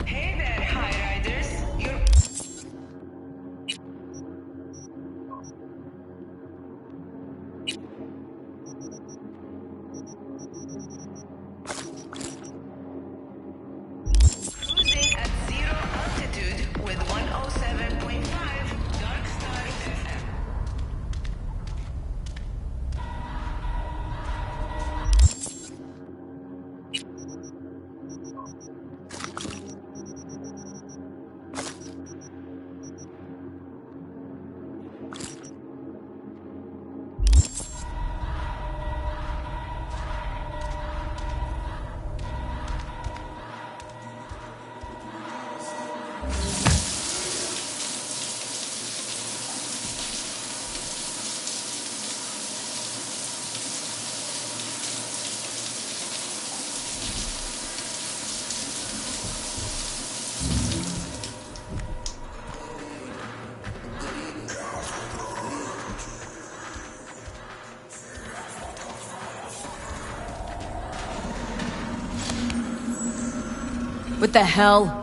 Hey there, high riders. You're cruising at zero altitude with 107.5 Dark Star FM. What the hell?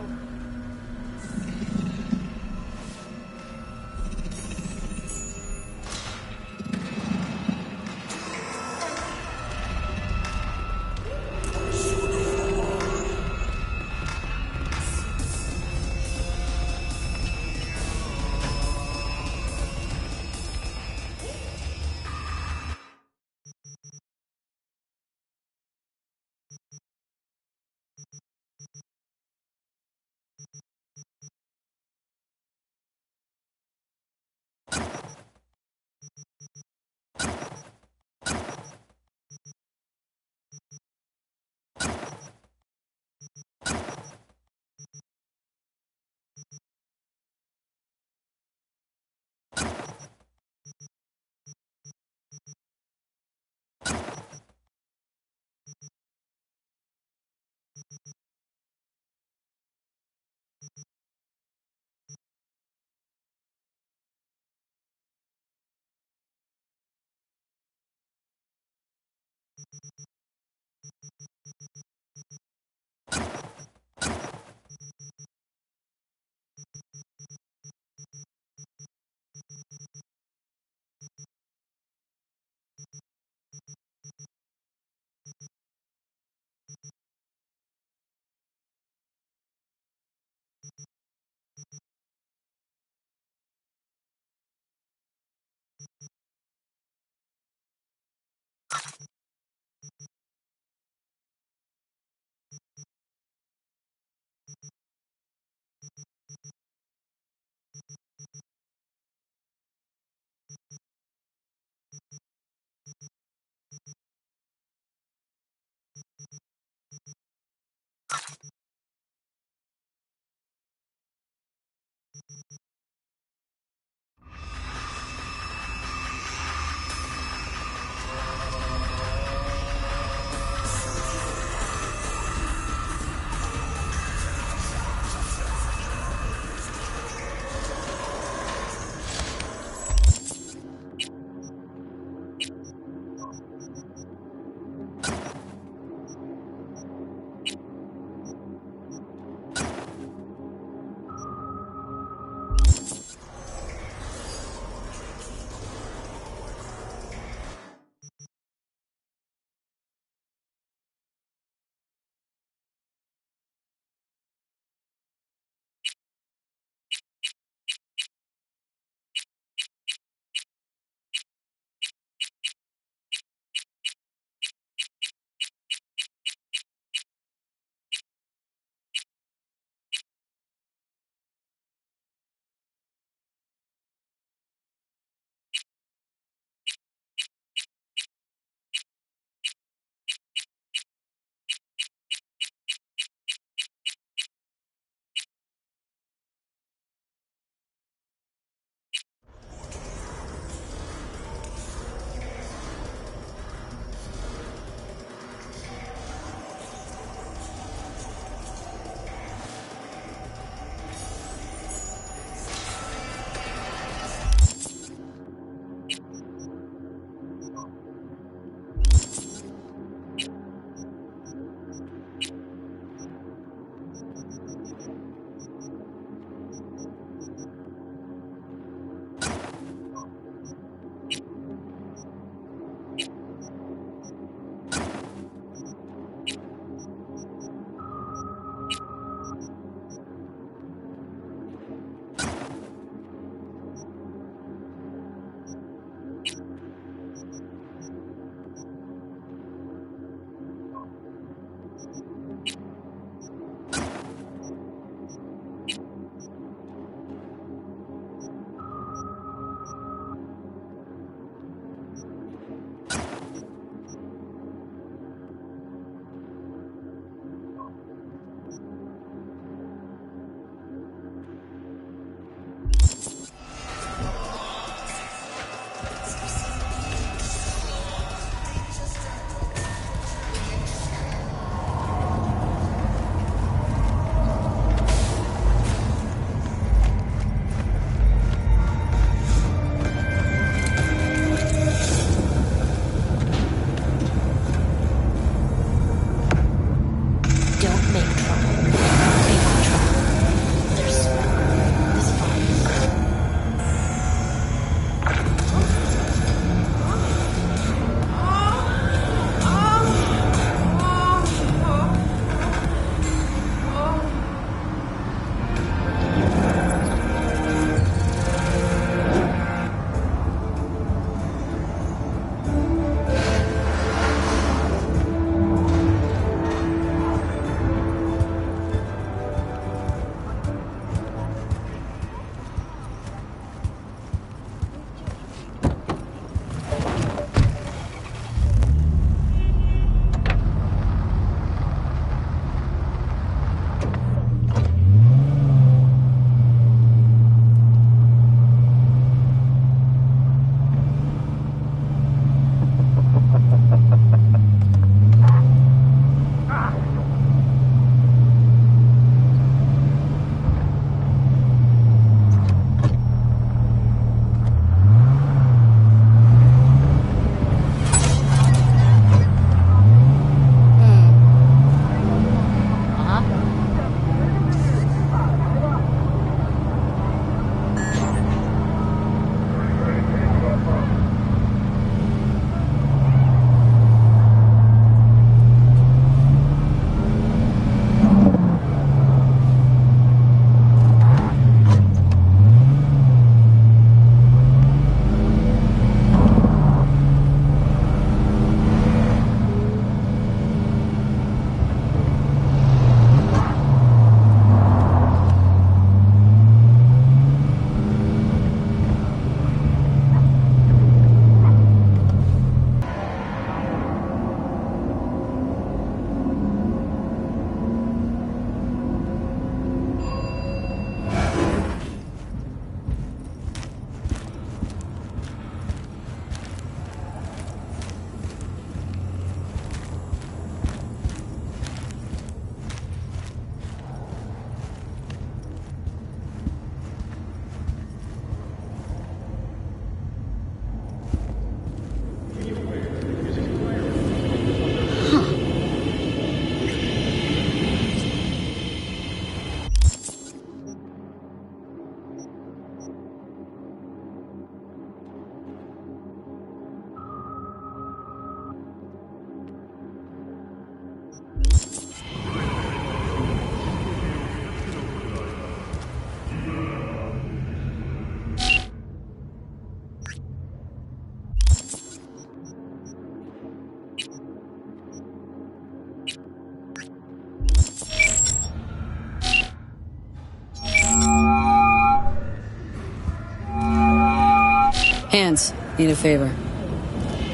Hands, need a favor.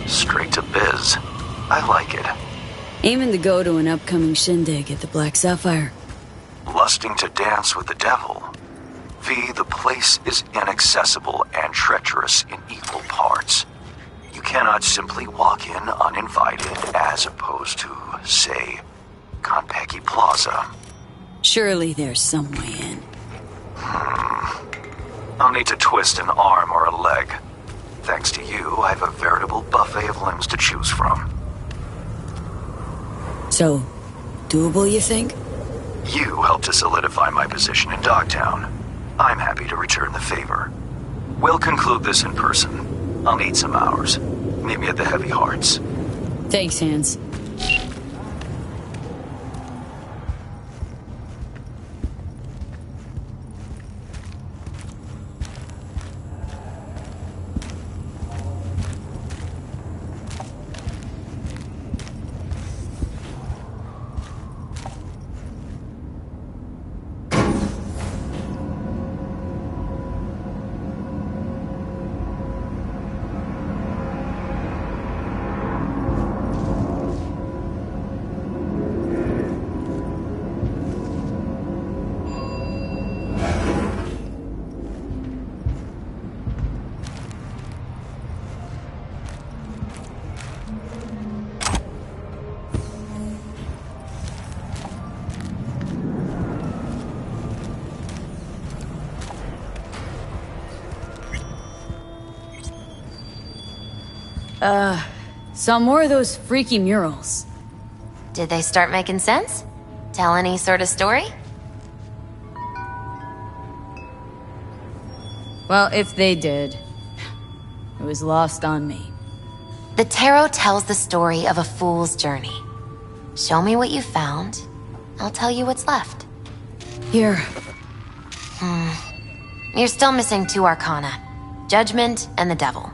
Straight to biz. I like it. Aiming to go to an upcoming shindig at the Black Sapphire. Lusting to dance with the devil. V, the place is inaccessible and treacherous in equal parts. You cannot simply walk in uninvited as opposed to, say, Konpeki Plaza. Surely there's some way in. I'll need to twist an arm or a leg. Thanks to you, I have a veritable buffet of limbs to choose from. So, doable, you think? You helped to solidify my position in Dogtown. I'm happy to return the favor. We'll conclude this in person. I'll need some hours. Meet me at the Heavy Hearts. Thanks, Hands. Saw more of those freaky murals. Did they start making sense? Tell any sort of story? Well, if they did, it was lost on me. The tarot tells the story of a fool's journey. Show me what you found. I'll tell you what's left. Here. You're still missing 2 arcana. Judgment and the devil.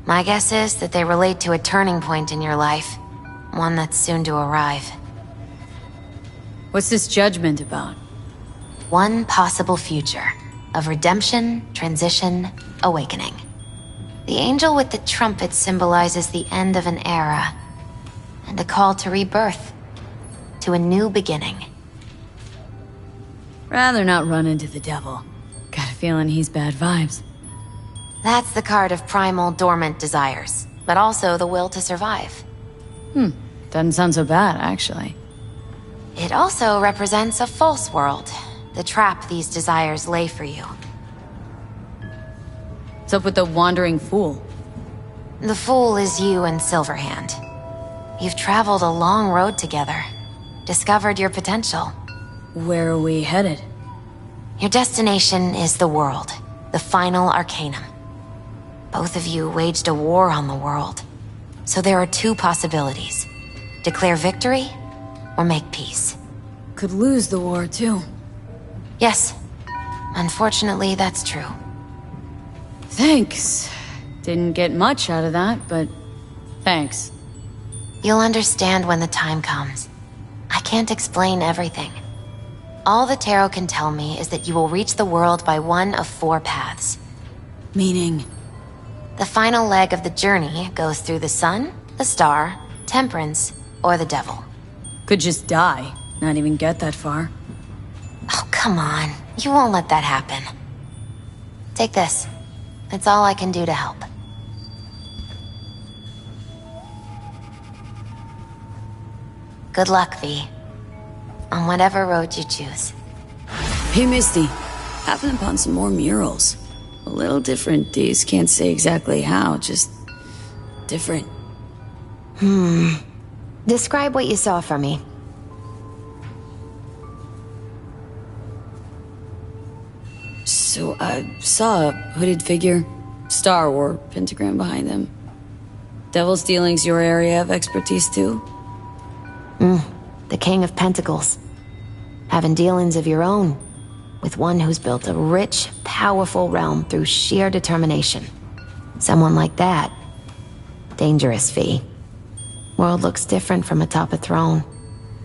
My guess is that they relate to a turning point in your life. One that's soon to arrive. What's this judgment about? One possible future of redemption, transition, awakening. The angel with the trumpet symbolizes the end of an era and a call to rebirth, to a new beginning. Rather not run into the devil. Got a feeling he's bad vibes. That's the card of primal dormant desires, but also the will to survive. Doesn't sound so bad, actually. It also represents a false world, the trap these desires lay for you. What's up with the wandering fool? The fool is you and Silverhand. You've traveled a long road together, discovered your potential. Where are we headed? Your destination is the world, the final arcanum. Both of you waged a war on the world. So there are 2 possibilities. Declare victory, or make peace. Could lose the war, too. Yes. Unfortunately, that's true. Thanks. Didn't get much out of that, but thanks. You'll understand when the time comes. I can't explain everything. All the tarot can tell me is that you will reach the world by one of 4 paths. Meaning? The final leg of the journey goes through the sun, the star, temperance, or the devil. Could just die, not even get that far. Oh, come on. You won't let that happen. Take this. It's all I can do to help. Good luck, V. On whatever road you choose. Hey, Misty. Happened upon some more murals. A little different, D's. Can't say exactly how, just different. Describe what you saw for me. So, I saw a hooded figure, star or pentagram behind them. Devil's dealings your area of expertise, too? The King of Pentacles. Having dealings of your own. With one who's built a rich, powerful realm through sheer determination. Someone like that. Dangerous, V. World looks different from atop a throne.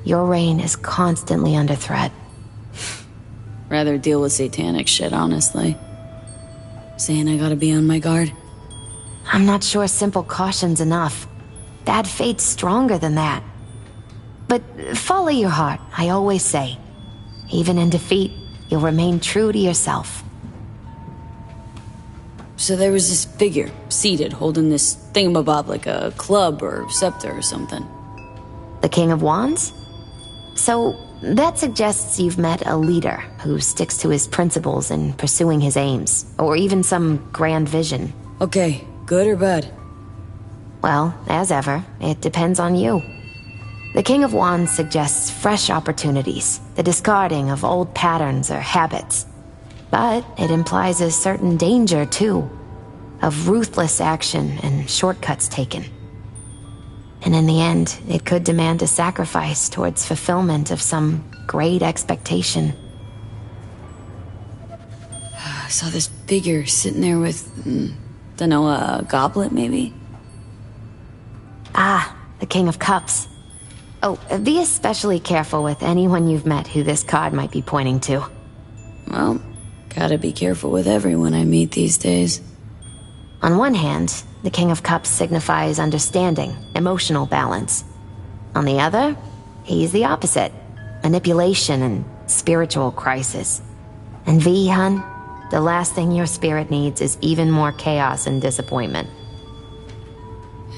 Your reign is constantly under threat. Rather deal with satanic shit, honestly. saying I gotta be on my guard? I'm not sure simple caution's enough. Bad fate's stronger than that. But follow your heart, I always say. Even in defeat, you'll remain true to yourself. So there was this figure, seated, holding this thingamabob like a club or scepter or something. The King of Wands? So, that suggests you've met a leader who sticks to his principles in pursuing his aims, or even some grand vision. Okay, good or bad? Well, as ever, it depends on you. The King of Wands suggests fresh opportunities, the discarding of old patterns or habits. But it implies a certain danger, too, of ruthless action and shortcuts taken. And in the end, it could demand a sacrifice towards fulfillment of some great expectation. I saw this figure sitting there with, dunno, a goblet maybe? Ah, the King of Cups. Oh, be especially careful with anyone you've met who this card might be pointing to. Well, gotta be careful with everyone I meet these days. On one hand, the King of Cups signifies understanding, emotional balance. On the other, he's the opposite, manipulation and spiritual crisis. And V, hun, the last thing your spirit needs is even more chaos and disappointment.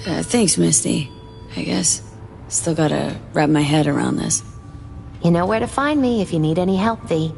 Thanks, Misty, I guess. Still gotta wrap my head around this. You know where to find me if you need any help, V.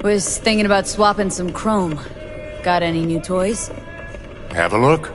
Was thinking about swapping some chrome. Got any new toys? Have a look.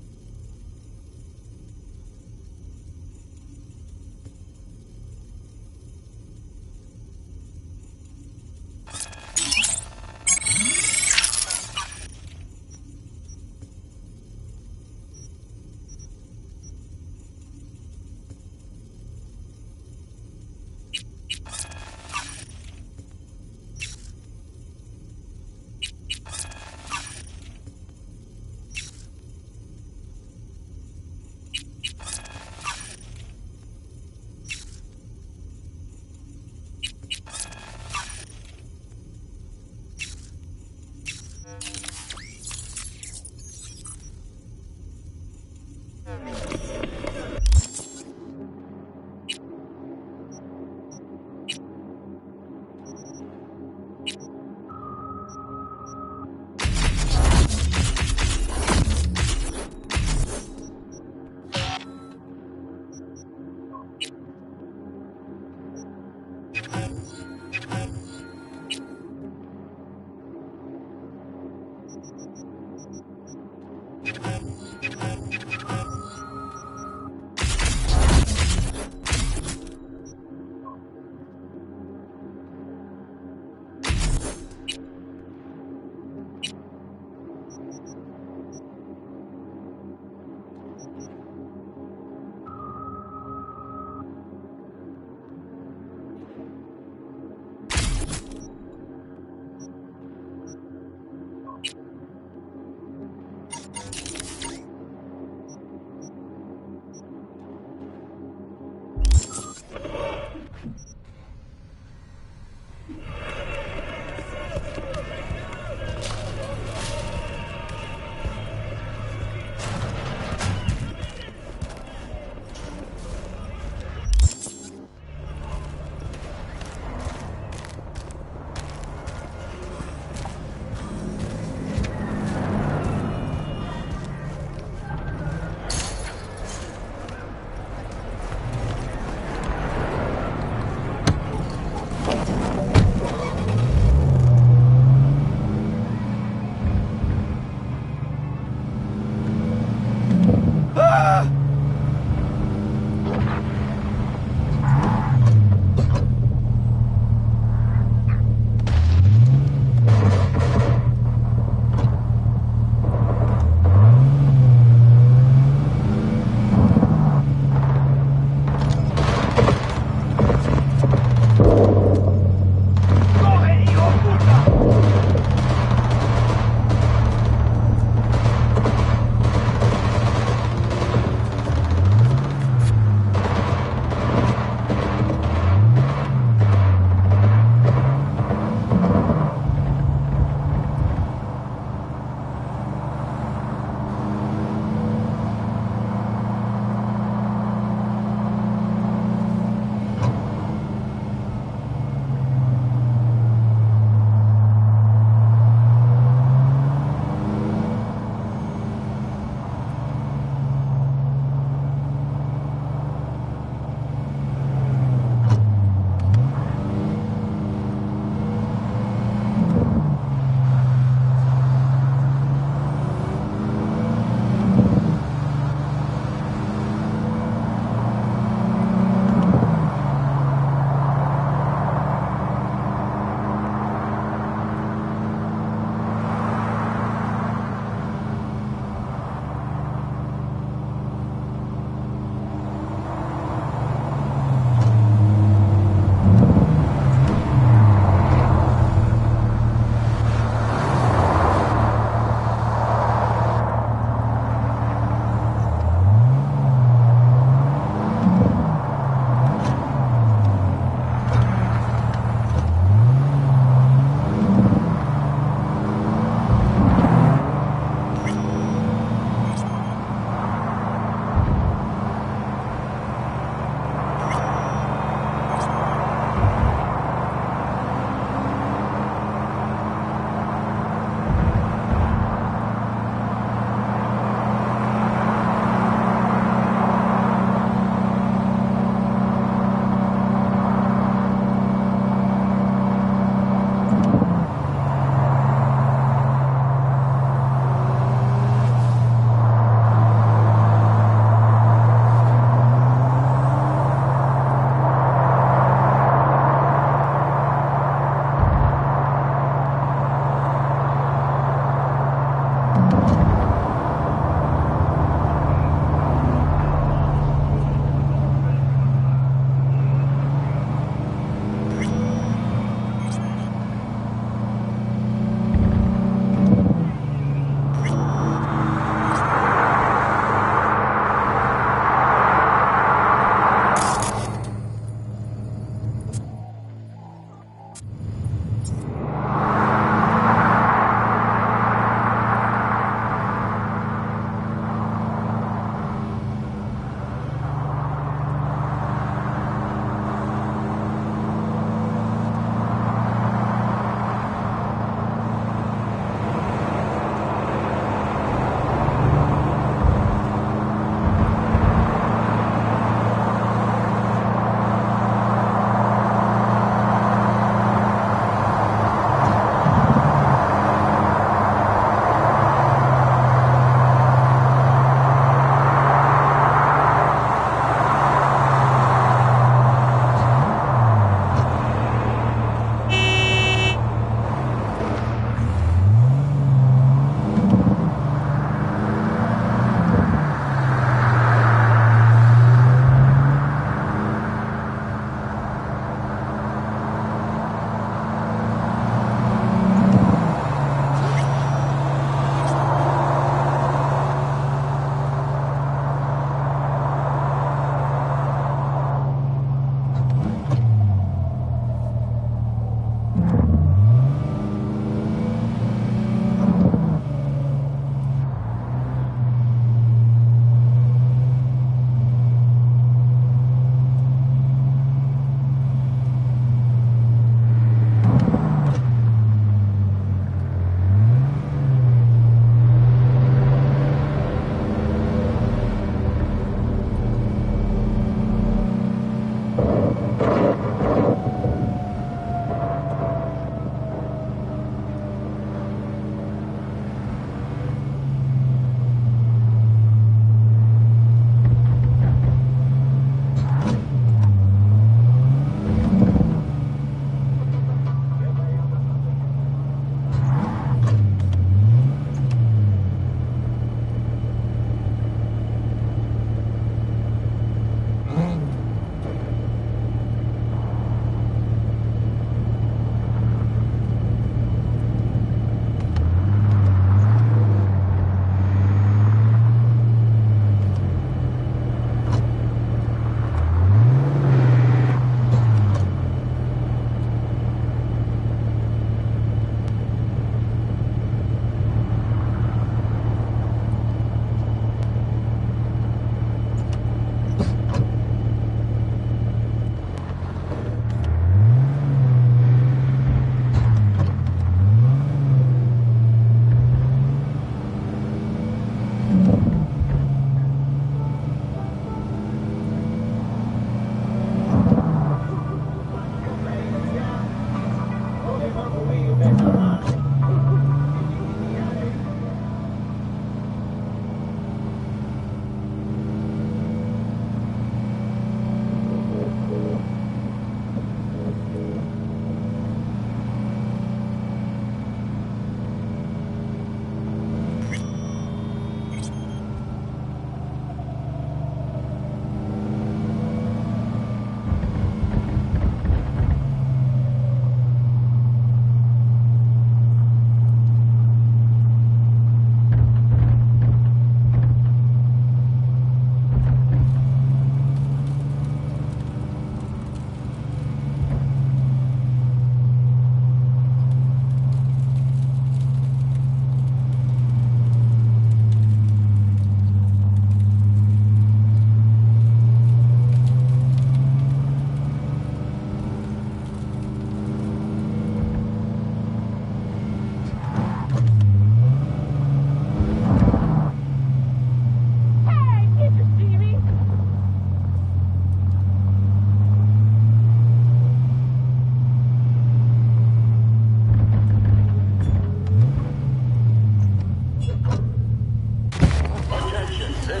I'll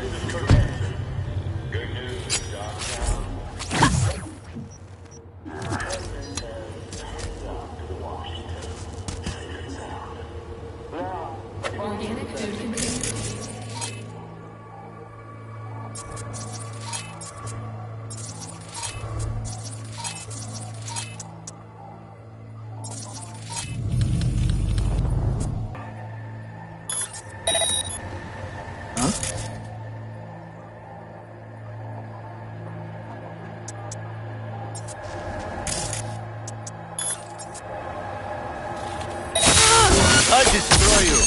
destroy you.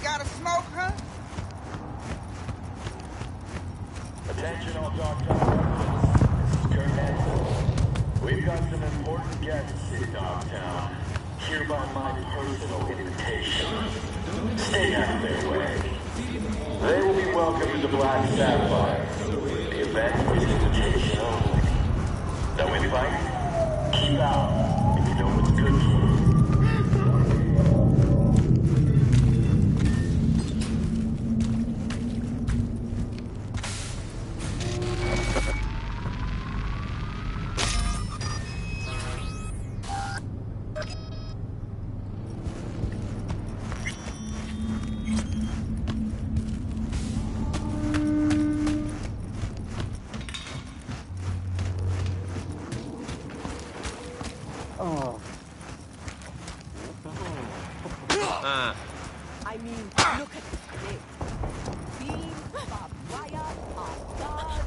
Gotta smoke, huh? Attention all Dogtown residents. This is Kurt Hansen. We've got some important guests in Dogtown. Hereby my personal invitation. Stay out of their way. They will be welcome to the Black Sapphire. The event is invitation only. No invite? Keep out if you know what's good for you. I mean, look at this place. Beam, barbed wire, armed guards.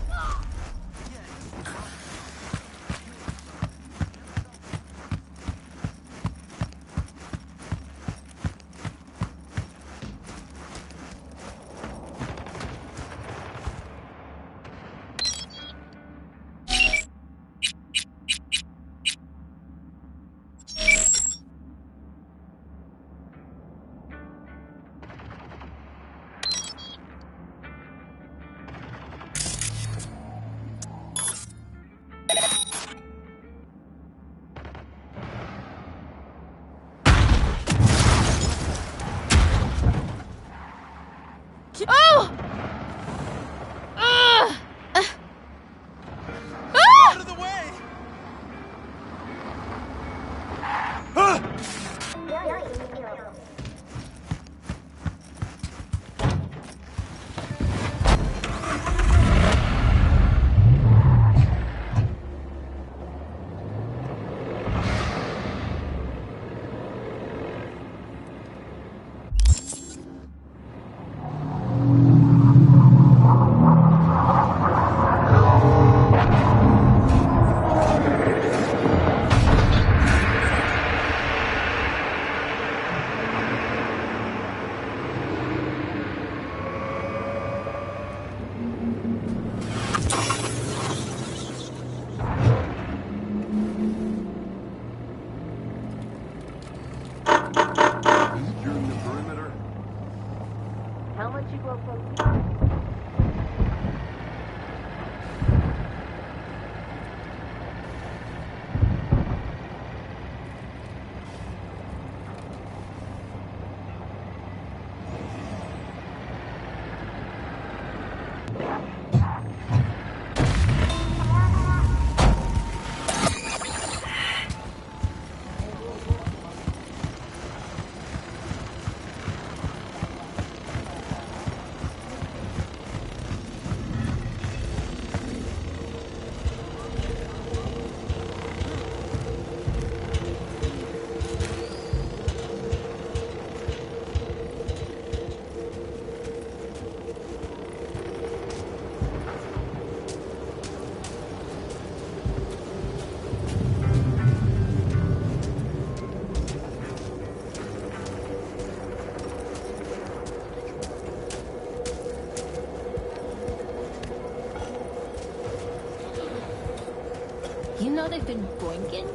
You know they've been boinking?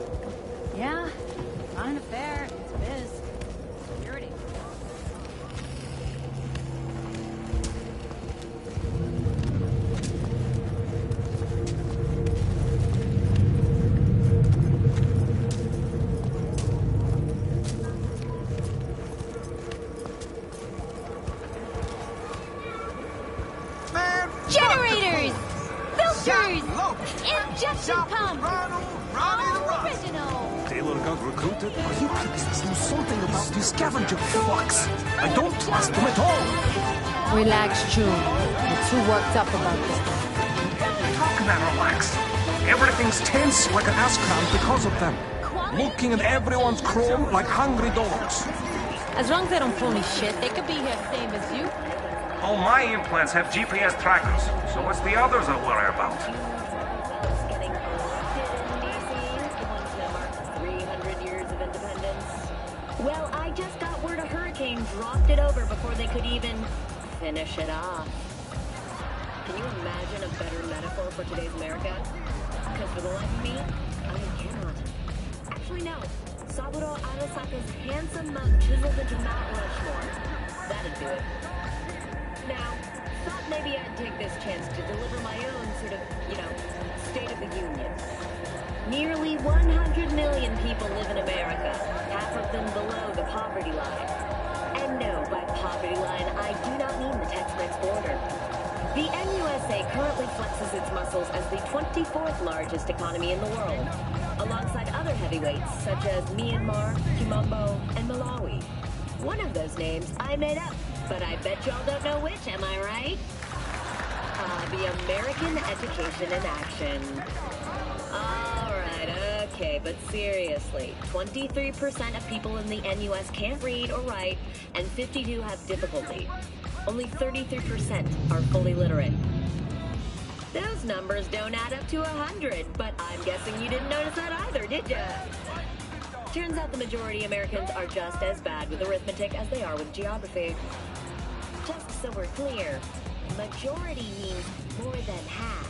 Yeah, kind of fair. It's biz. Security. Generators! Filters! Injection pumps! All original! Taylor got recruited? Will you please do something about these scavenger fucks? I don't trust them at all. Relax, June. You're too worked up about this. Talk about relax. Everything's tense like an ass clown because of them. Looking at everyone's chrome like hungry dogs. As long as they don't pull any shit, they could be here same as you. All my implants have GPS trackers, so what's the others I worry about? Getting elected in DC, the ones that mark 300 years of independence. Well, I just got word a hurricane dropped it over before they could even finish it off. Can you imagine a better metaphor for today's America? Because for the life of me, I cannot. Actually, no. Saburo Arasaka's handsome mug chiseled into Mount Rushmore. That'd do it. Now, thought maybe I'd take this chance to deliver my own sort of, State of the Union. Nearly 100 million people live in America, half of them below the poverty line. And no, by poverty line, I do not mean the Tex-Mex border. The NUSA currently flexes its muscles as the 24th largest economy in the world, alongside other heavyweights such as Myanmar, Humombo, and Malawi. One of those names I made up, but I bet y'all don't know which, am I right? The American Education in Action. Alright, okay, but seriously, 23% of people in the NUS can't read or write, and 52 have difficulty. Only 33% are fully literate. Those numbers don't add up to 100, but I'm guessing you didn't notice that either, did ya? Turns out the majority Americans are just as bad with arithmetic as they are with geography. Just so we're clear, majority means more than half.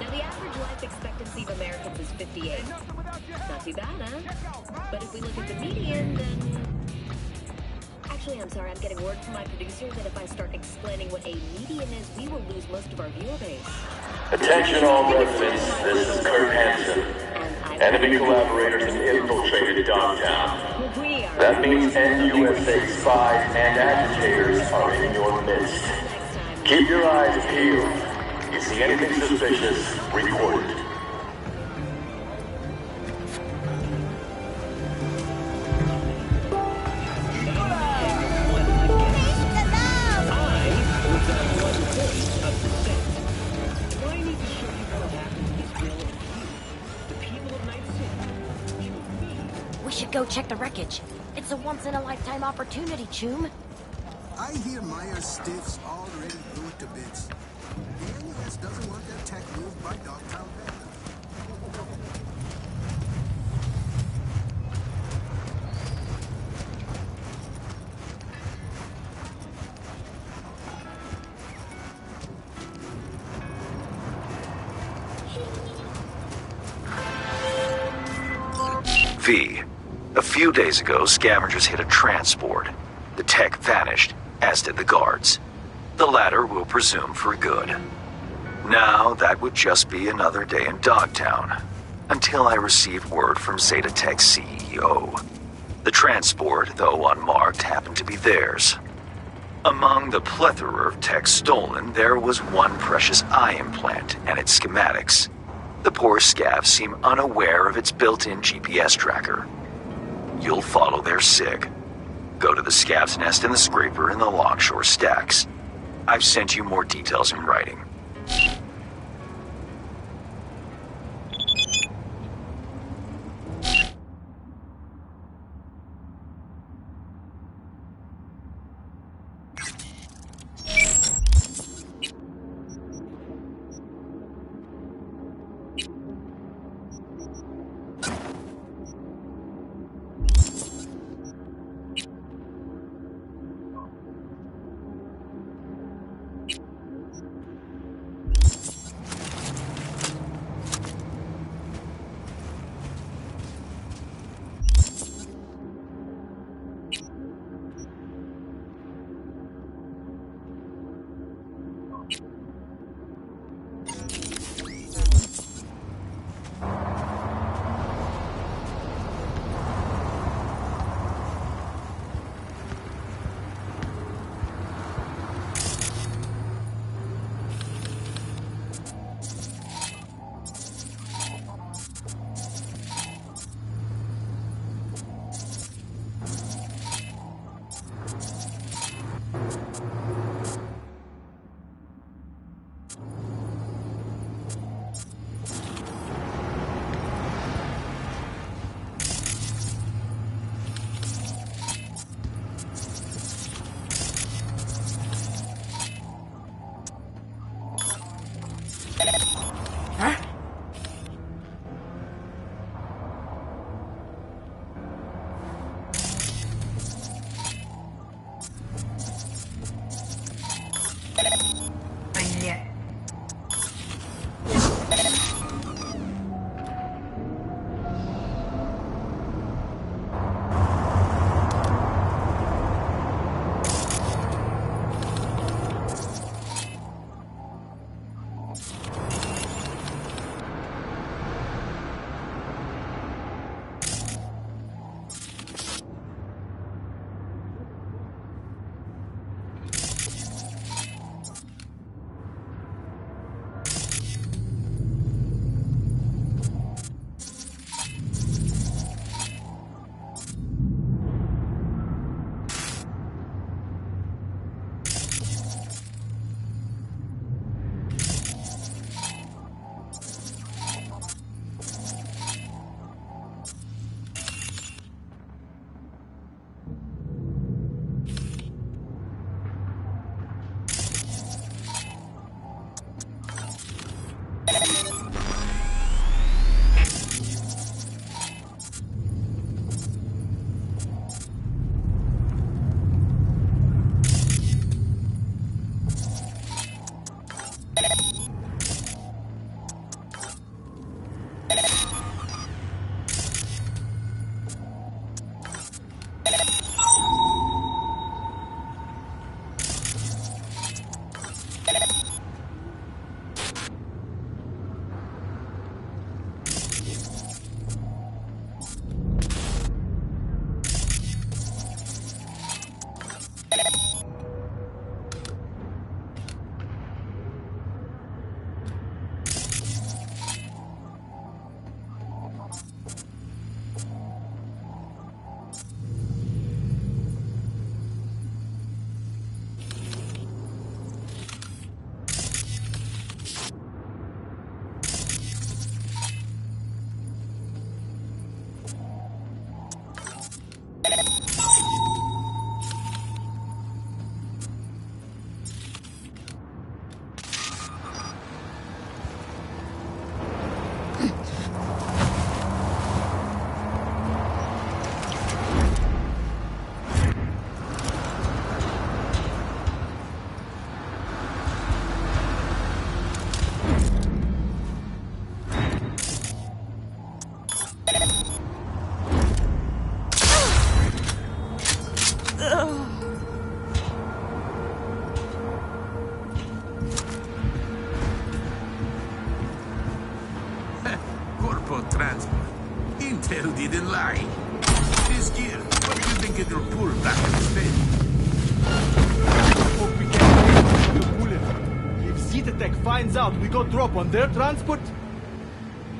Now, the average life expectancy of Americans is 58. Not too bad, huh? But if we look at the median, then... Actually, I'm sorry, I'm getting word from my producer that if I start explaining what a median is, we will lose most of our viewer base. Attention all residents, this is Kurt Hansen. Enemy collaborators have infiltrated downtown. That means NUSA spies and agitators are in your midst. Keep your eyes peeled. You see anything suspicious, report it. Go check the wreckage. It's a once-in-a-lifetime opportunity, Choom. I hear Myers stiffs already blew it to bits. The NUS doesn't want their tech moved by Dogtown Panda. V. A few days ago, scavengers hit a transport. The tech vanished, as did the guards. The latter we'll presume for good. Now, that would just be another day in Dogtown, until I received word from Zeta Tech's CEO. The transport, though unmarked, happened to be theirs. Among the plethora of tech stolen, there was one precious eye implant and its schematics. The poor scavs seem unaware of its built-in GPS tracker. You'll follow their SIG. Go to the scav's nest in the scraper in the Longshore Stacks. I've sent you more details in writing. lie. This gear, what do you think it'll pull back instead? Hope we can the bullet. If Zetatech finds out we got drop on their transport...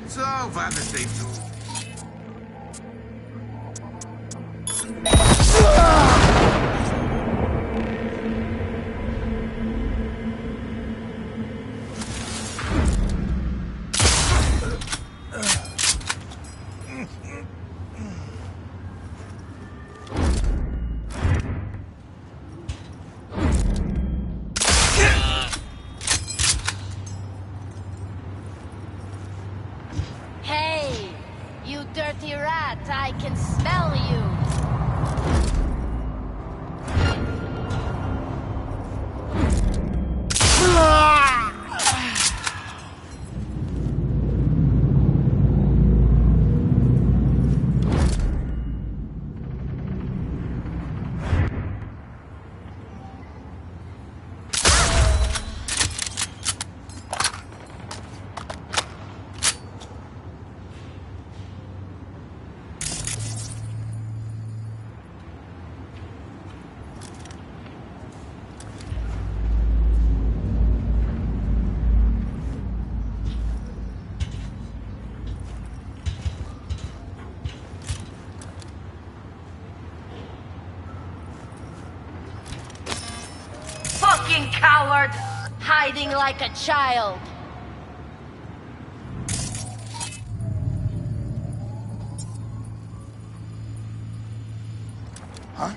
So far the safe too. Hey, you dirty rat, I can smell you. Fucking coward! Hiding like a child. Huh?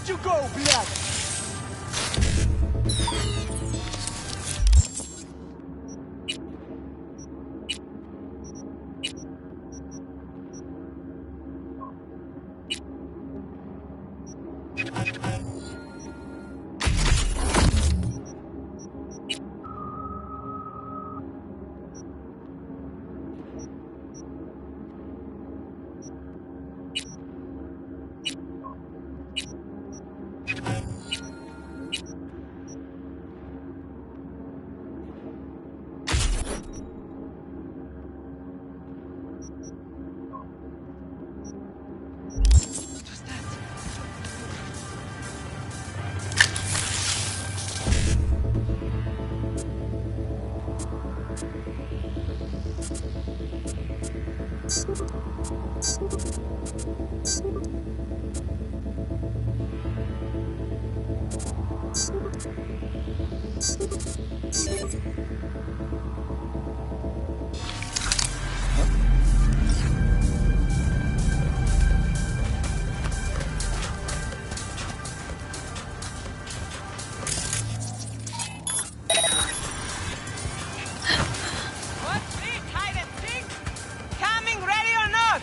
Where'd you go, блядь? What's this, hide and seek? Coming, ready or not?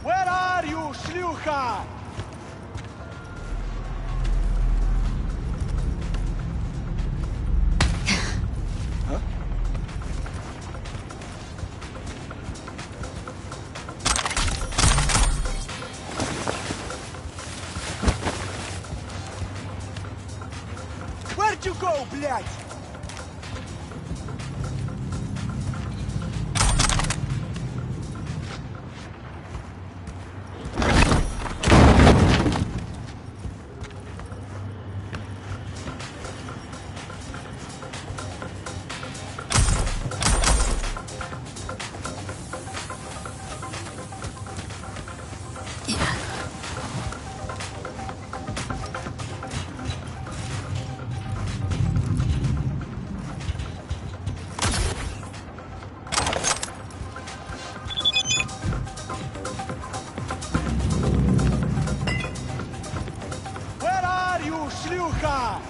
Where are you, шлюха? Where'd you go, блядь? Where are you, шлюха?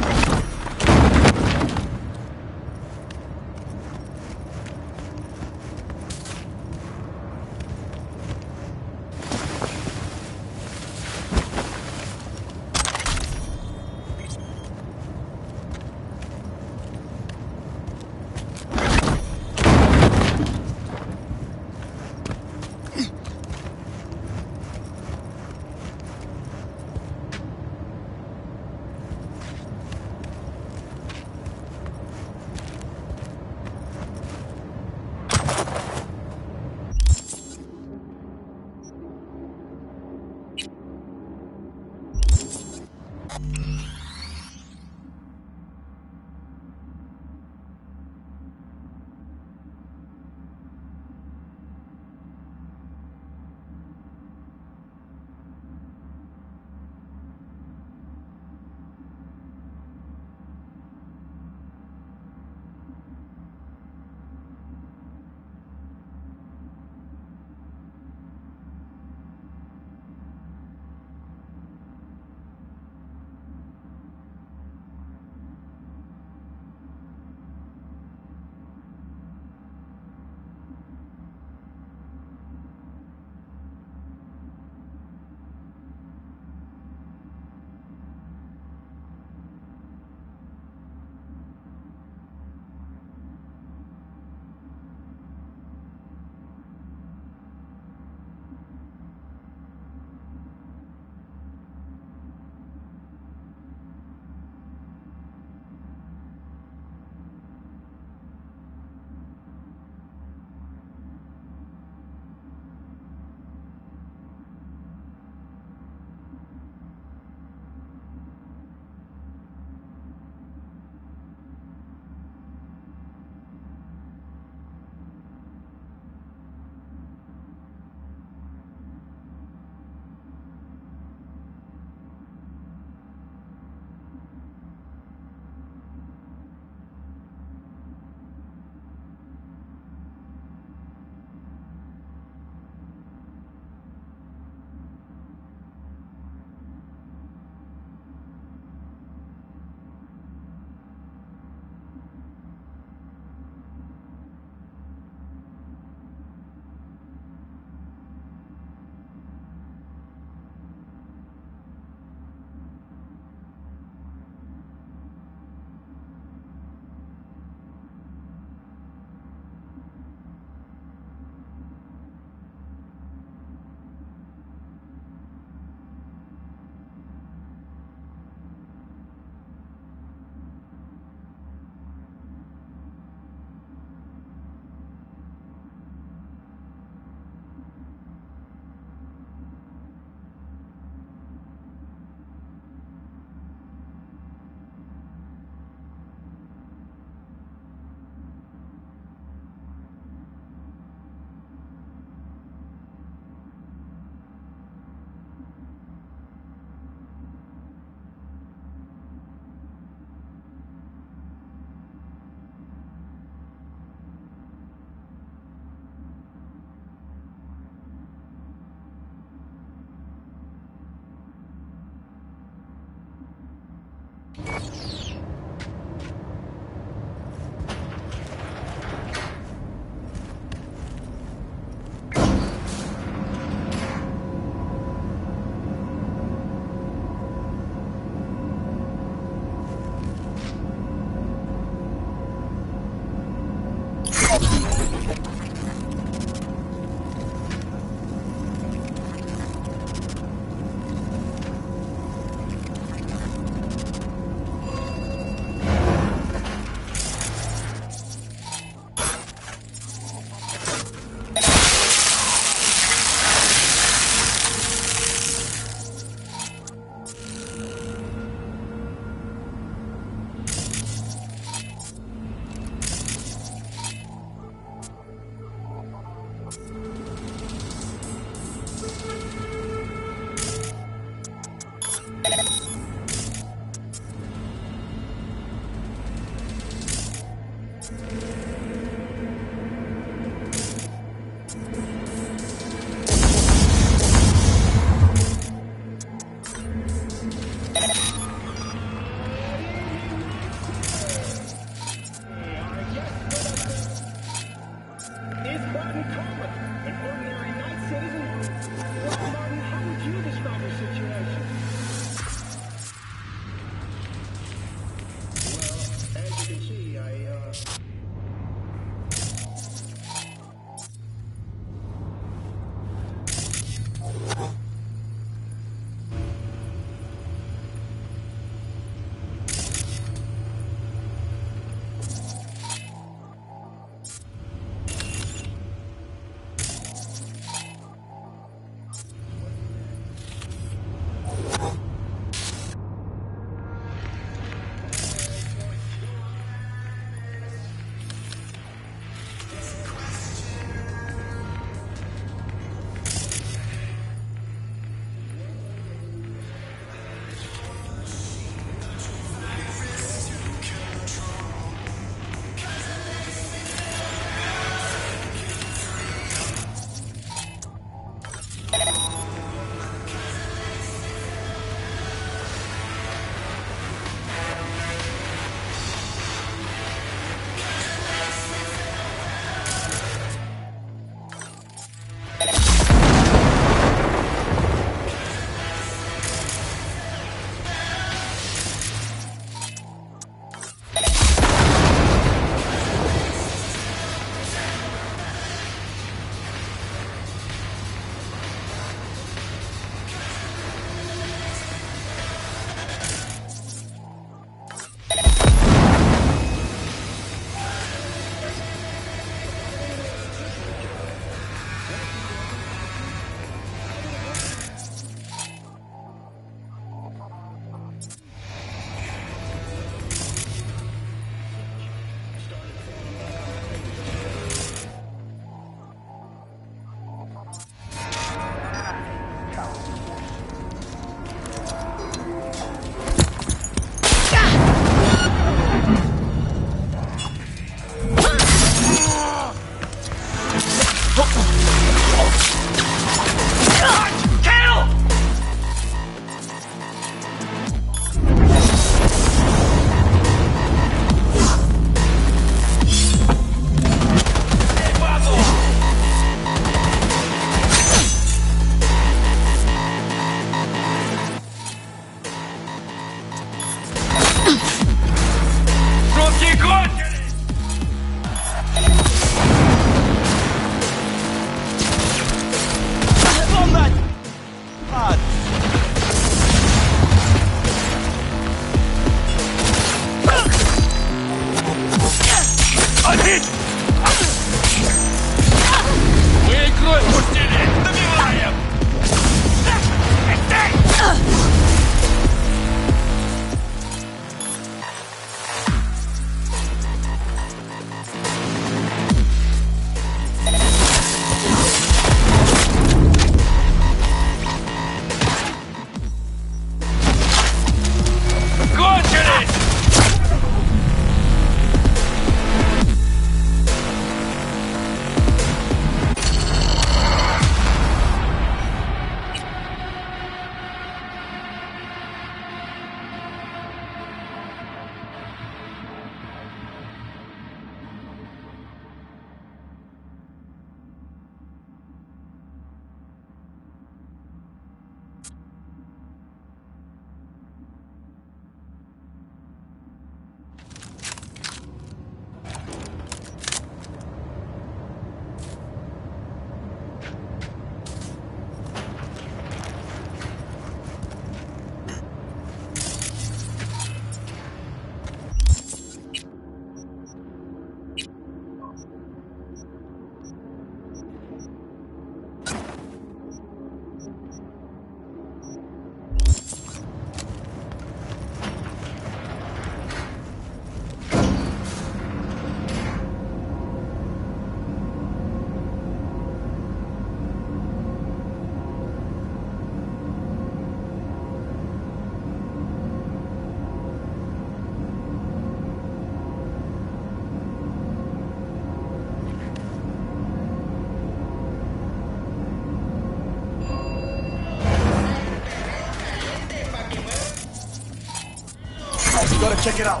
check it out.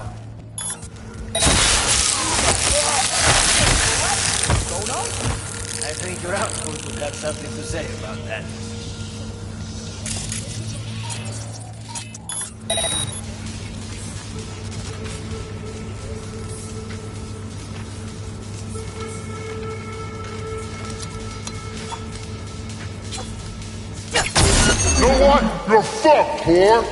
What's going on? I think your outpost would have something to say about that. You know what? You're fucked, whore!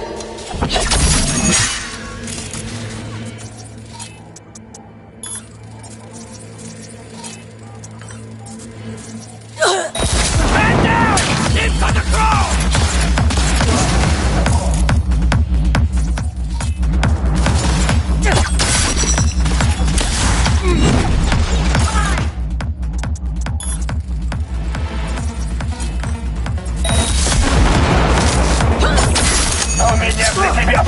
Man down! Keep under control! Меня для тебя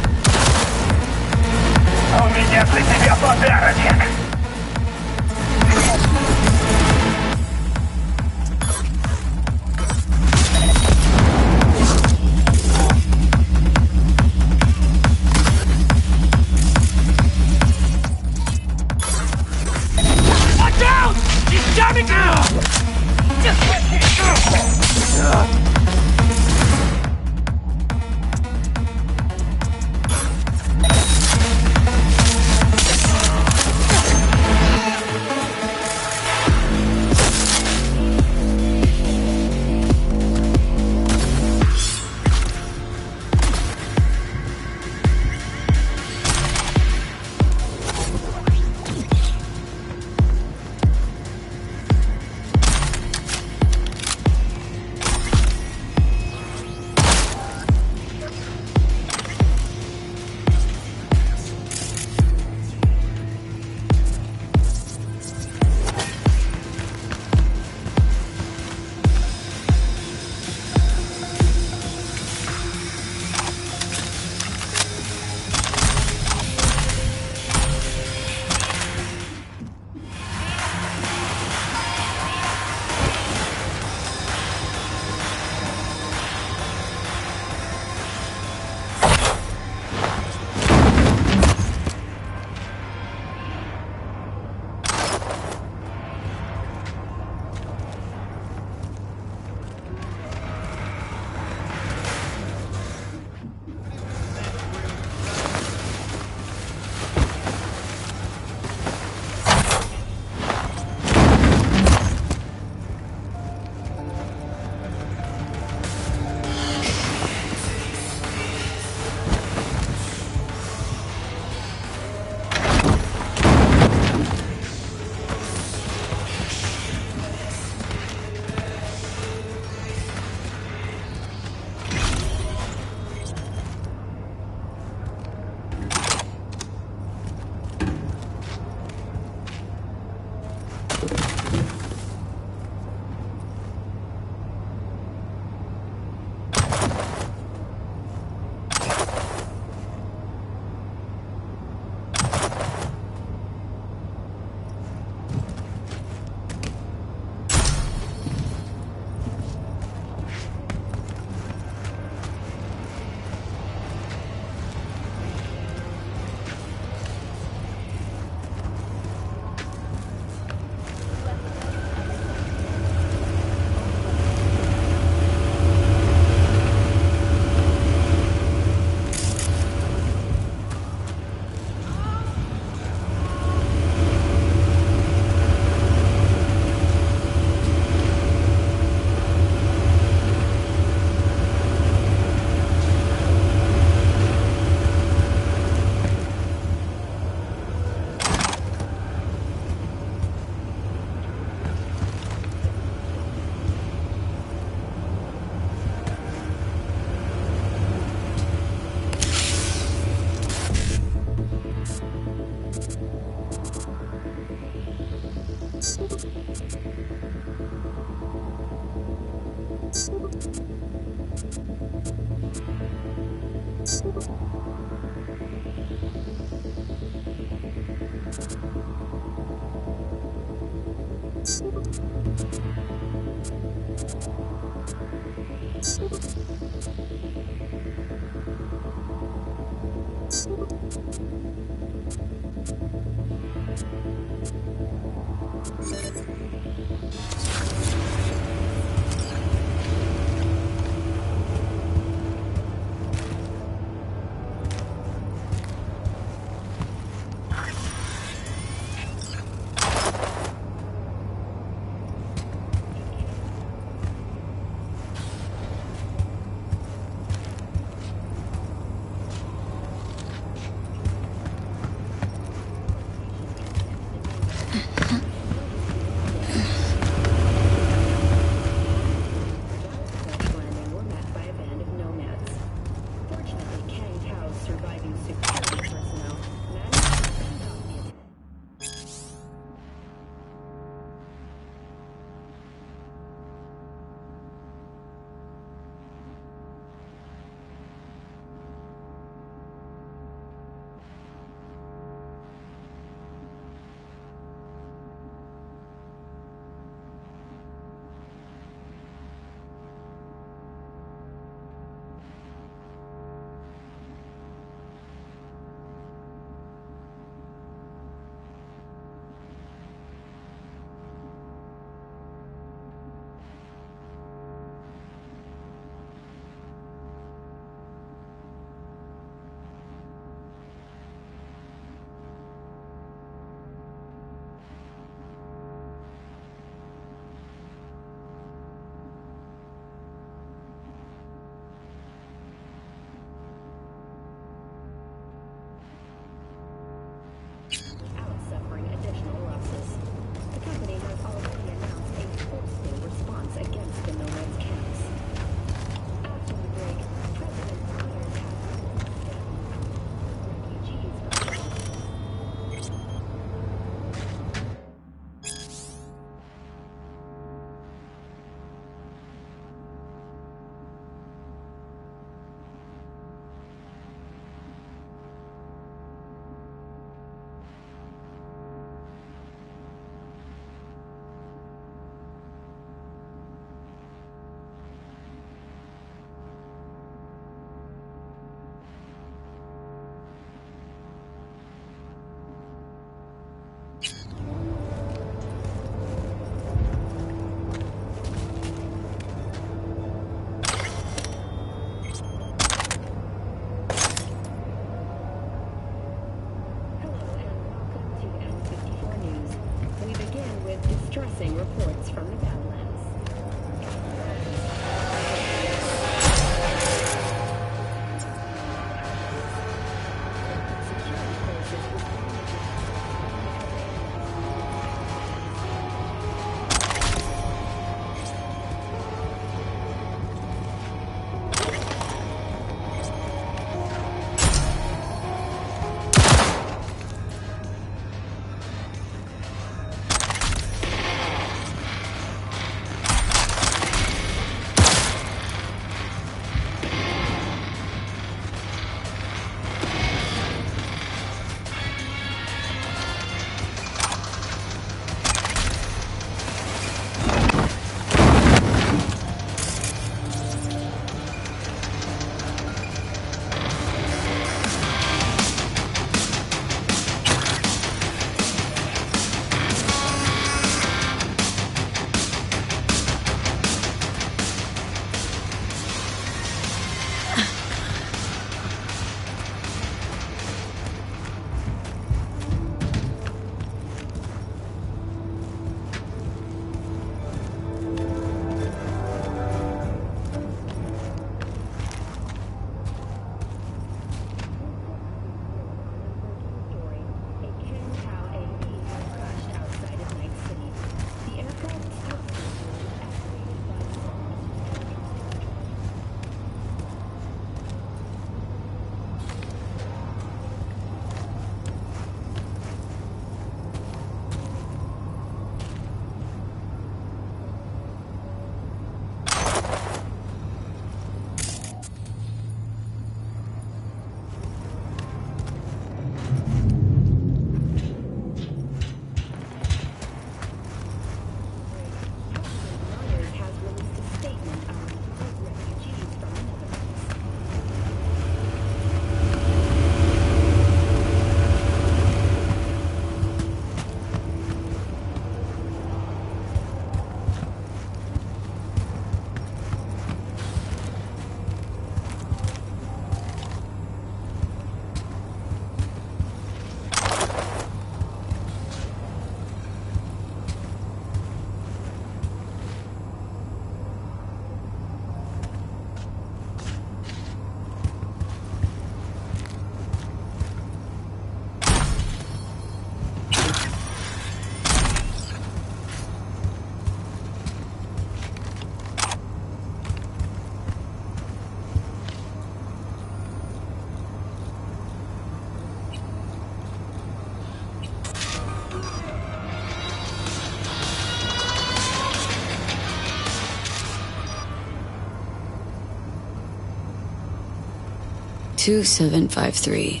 2753.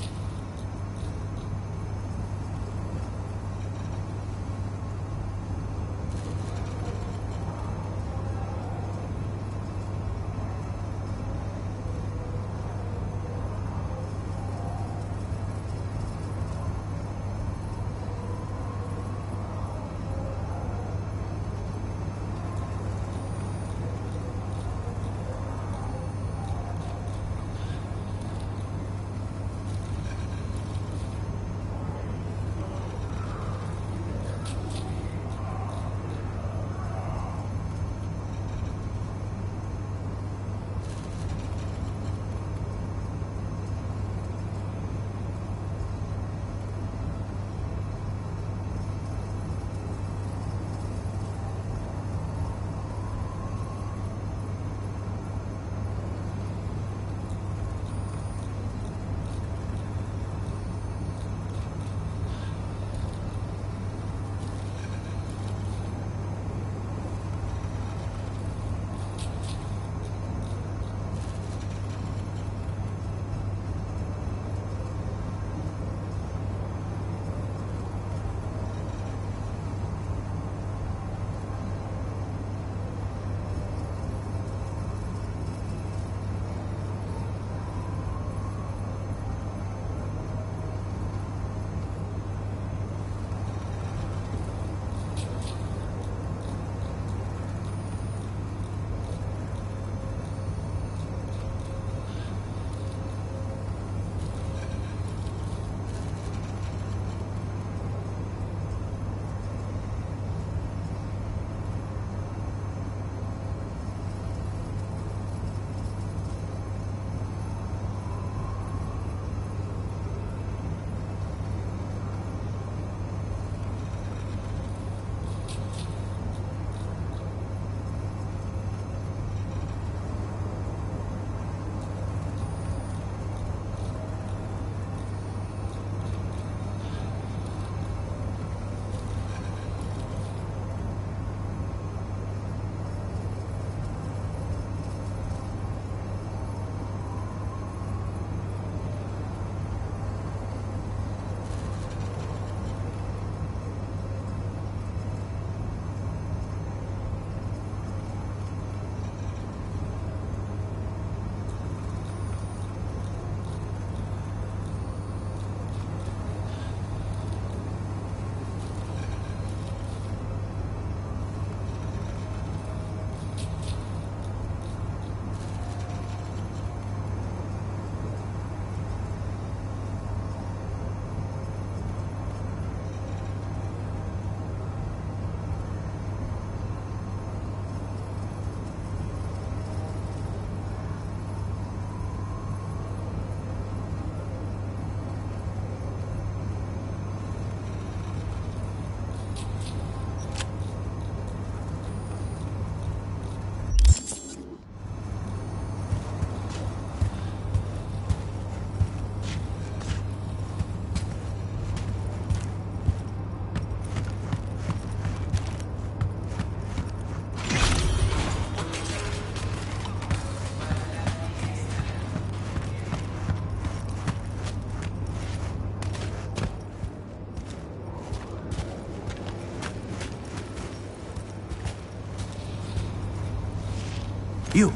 You,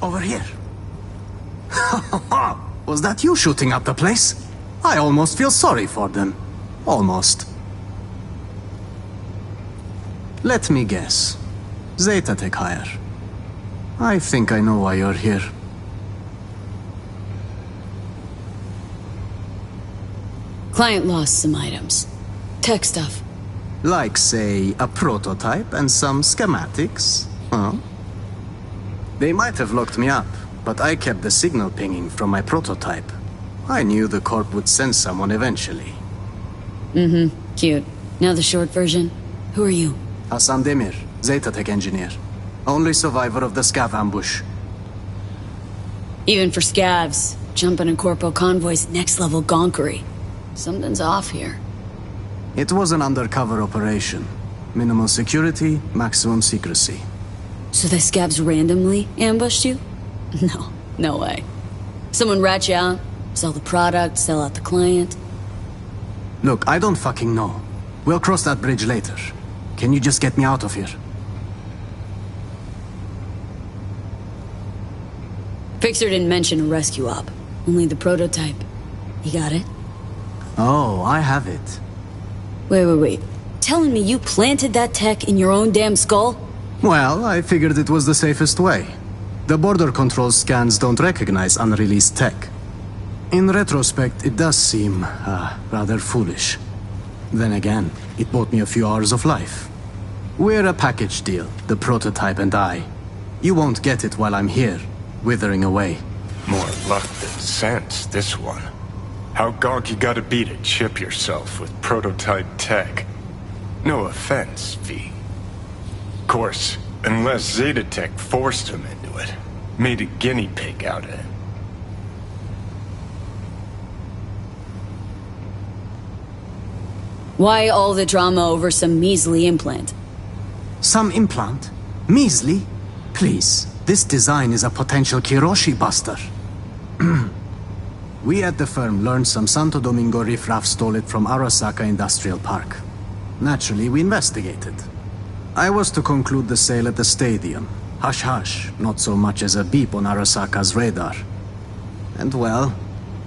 over here. Was that you shooting up the place? I almost feel sorry for them. Almost. Let me guess. Zeta Tech hire. I think I know why you're here. Client lost some items. Tech stuff. Like, say, a prototype and some schematics, huh? They might have locked me up, but I kept the signal pinging from my prototype. I knew the Corp would send someone eventually. Mm-hmm. Cute. Now the short version. Who are you? Hassan Demir, Zeta Tech engineer. Only survivor of the Scav ambush. Even for scavs, jumping in Corpo convoys next level gonkery. Something's off here. It was an undercover operation. Minimal security, maximum secrecy. So the scavs randomly ambushed you? No way. Someone rat you out, Sell the product, sell out the client? Look, I don't fucking know. We'll cross that bridge later. Can you just get me out of here? Fixer didn't mention a rescue op. Only the prototype. You got it? Oh, I have it. Wait. Telling me you planted that tech in your own damn skull? Well, I figured it was the safest way. The border control scans don't recognize unreleased tech. In retrospect, it does seem, rather foolish. Then again, it bought me a few hours of life. We're a package deal, the prototype and I. You won't get it while I'm here, withering away. More luck than sense, this one. How gonk you gotta be to chip yourself with prototype tech? No offense, V. Of course, unless Zetatech forced him into it. Made a guinea pig out of him. Why all the drama over some measly implant? Some implant? Measly? Please, this design is a potential Kiroshi buster. We at the firm learned some Santo Domingo riffraff stole it from Arasaka Industrial Park. Naturally, we investigated. I was to conclude the sale at the stadium. Hush-hush, not so much as a beep on Arasaka's radar. And well,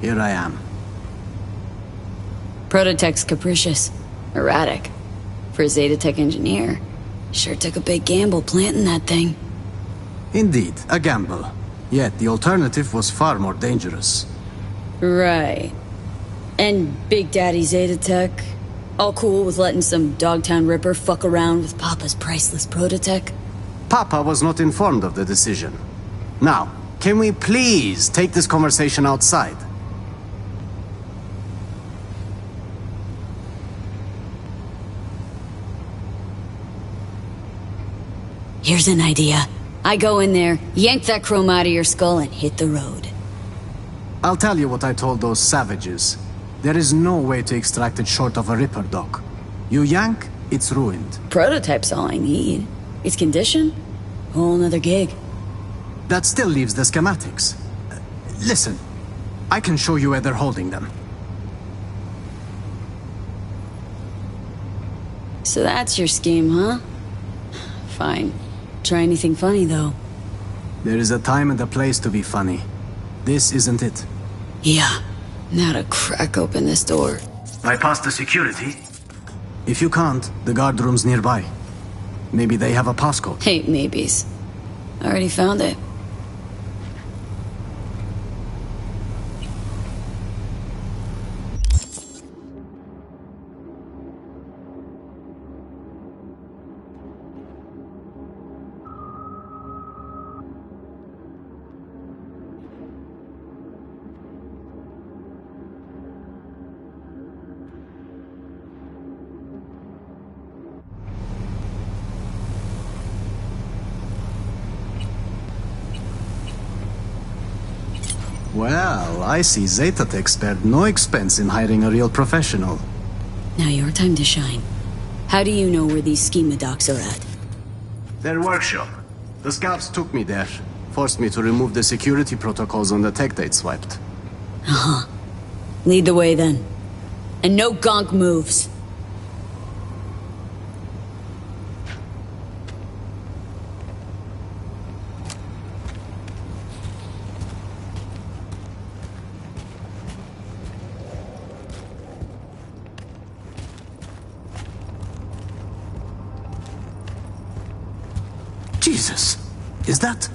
here I am. Prototech's capricious. Erratic. For a Zetatech engineer, sure took a big gamble planting that thing. Indeed, a gamble. Yet the alternative was far more dangerous. Right. And Big Daddy Zetatech? All cool with letting some Dogtown Ripper fuck around with Papa's priceless Prototech? Papa was not informed of the decision. Now, can we please take this conversation outside? Here's an idea. I go in there, yank that chrome out of your skull, and hit the road. I'll tell you what I told those savages. There is no way to extract it short of a Ripper, Doc. You yank, it's ruined. Prototype's all I need. Its condition? Whole nother gig. That still leaves the schematics. Listen, I can show you where they're holding them. So that's your scheme, huh? Fine. Try anything funny, though. There is a time and a place to be funny. This isn't it. Yeah. Now to crack open this door. I passed the security. If you can't, the guard room's nearby. Maybe they have a passcode. Hey, maybes. I already found it. Well, I see Zetatech spared no expense in hiring a real professional. Now your time to shine. How do you know where these schema docs are at? Their workshop. The scouts took me there. Forced me to remove the security protocols on the tech they'd swiped. Uh-huh. Lead the way then. And no gonk moves. Jesus! Is that...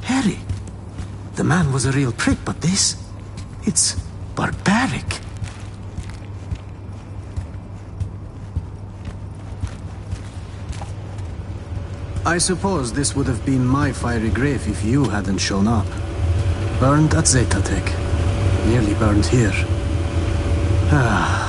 Harry? The man was a real prick, but this... It's... barbaric. I suppose this would have been my fiery grave if you hadn't shown up. Burned at Zetatech. Nearly burned here. Ah...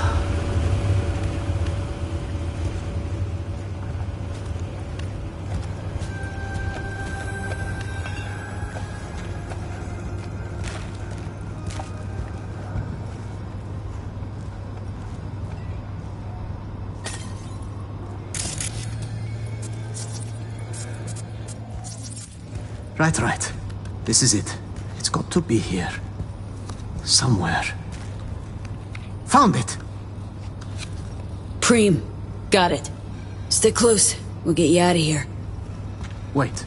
Right. This is it. It's got to be here. Somewhere. Found it! Preem. Got it. Stick close. We'll get you out of here. Wait.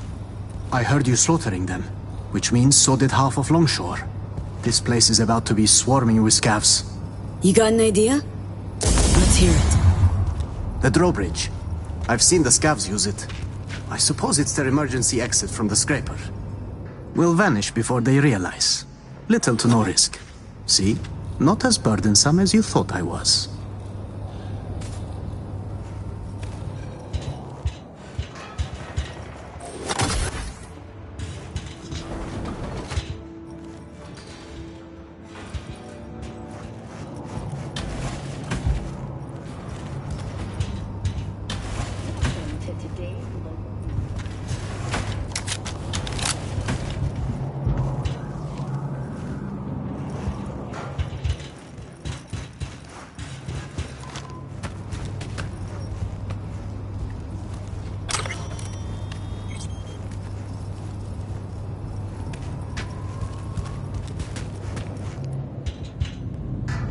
I heard you slaughtering them, which means so did half of Longshore. This place is about to be swarming with scavs. You got an idea? Let's hear it. The drawbridge. I've seen the scavs use it. I suppose it's their emergency exit from the scraper. We'll vanish before they realize. Little to no risk. See? Not as burdensome as you thought I was.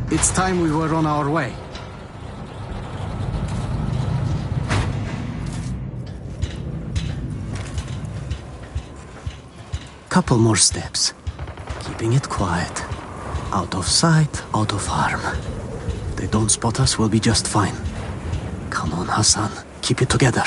It's time we were on our way. Couple more steps. Keeping it quiet. Out of sight, out of harm. If they don't spot us, we'll be just fine. Come on, Hassan. Keep it together.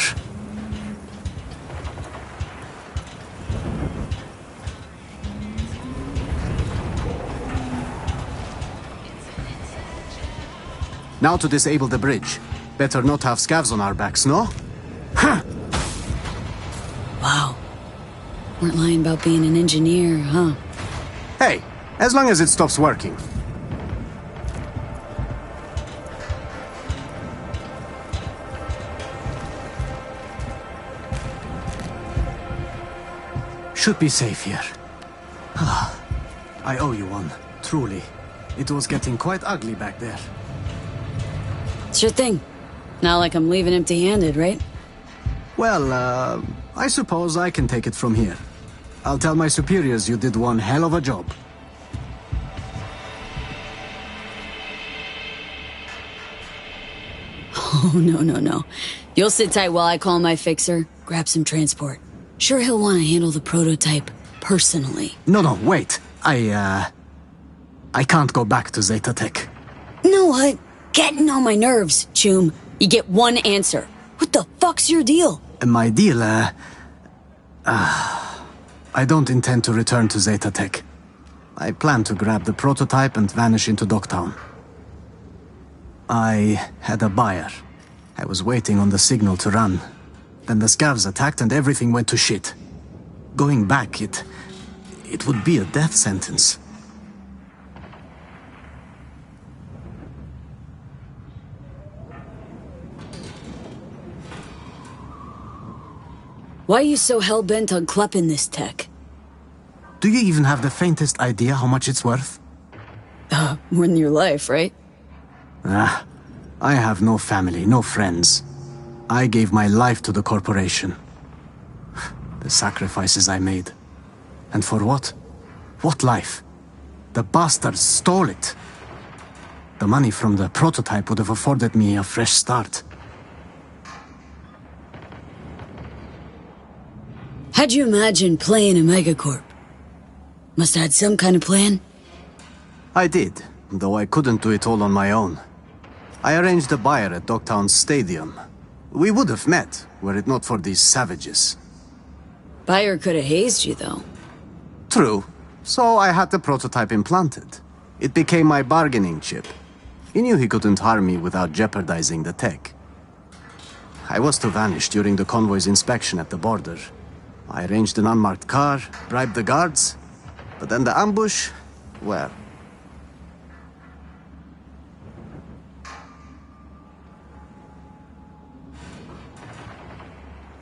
Now to disable the bridge. Better not have scavs on our backs, no? Huh. Wow. Weren't lying about being an engineer, huh? Hey, as long as it stops working. Should be safe here. I owe you one, truly. It was getting quite ugly back there. Sure thing. Not like I'm leaving empty-handed, right? Well, I suppose I can take it from here. I'll tell my superiors you did one hell of a job. Oh, no. You'll sit tight while I call my fixer, grab some transport. Sure he'll want to handle the prototype personally. No, wait. I can't go back to Zeta Tech. No, what? Getting on my nerves, Choom. You get one answer. What the fuck's your deal? My deal, I don't intend to return to Zeta Tech. I plan to grab the prototype and vanish into Dogtown. I had a buyer. I was waiting on the signal to run. Then the scavs attacked and everything went to shit. Going back, it would be a death sentence. Why are you so hell-bent on klepping this tech? Do you even have the faintest idea how much it's worth? More than your life, right? I have no family, no friends. I gave my life to the corporation. The sacrifices I made. And for what? What life? The bastards stole it. The money from the prototype would have afforded me a fresh start. How'd you imagine playing a megacorp? Must have had some kind of plan? I did, though I couldn't do it all on my own. I arranged a buyer at Dogtown's stadium. We would have met, were it not for these savages. Buyer could have hazed you, though. True. So I had the prototype implanted. It became my bargaining chip. He knew he couldn't harm me without jeopardizing the tech. I was to vanish during the convoy's inspection at the border. I arranged an unmarked car, bribed the guards, but then the ambush, well...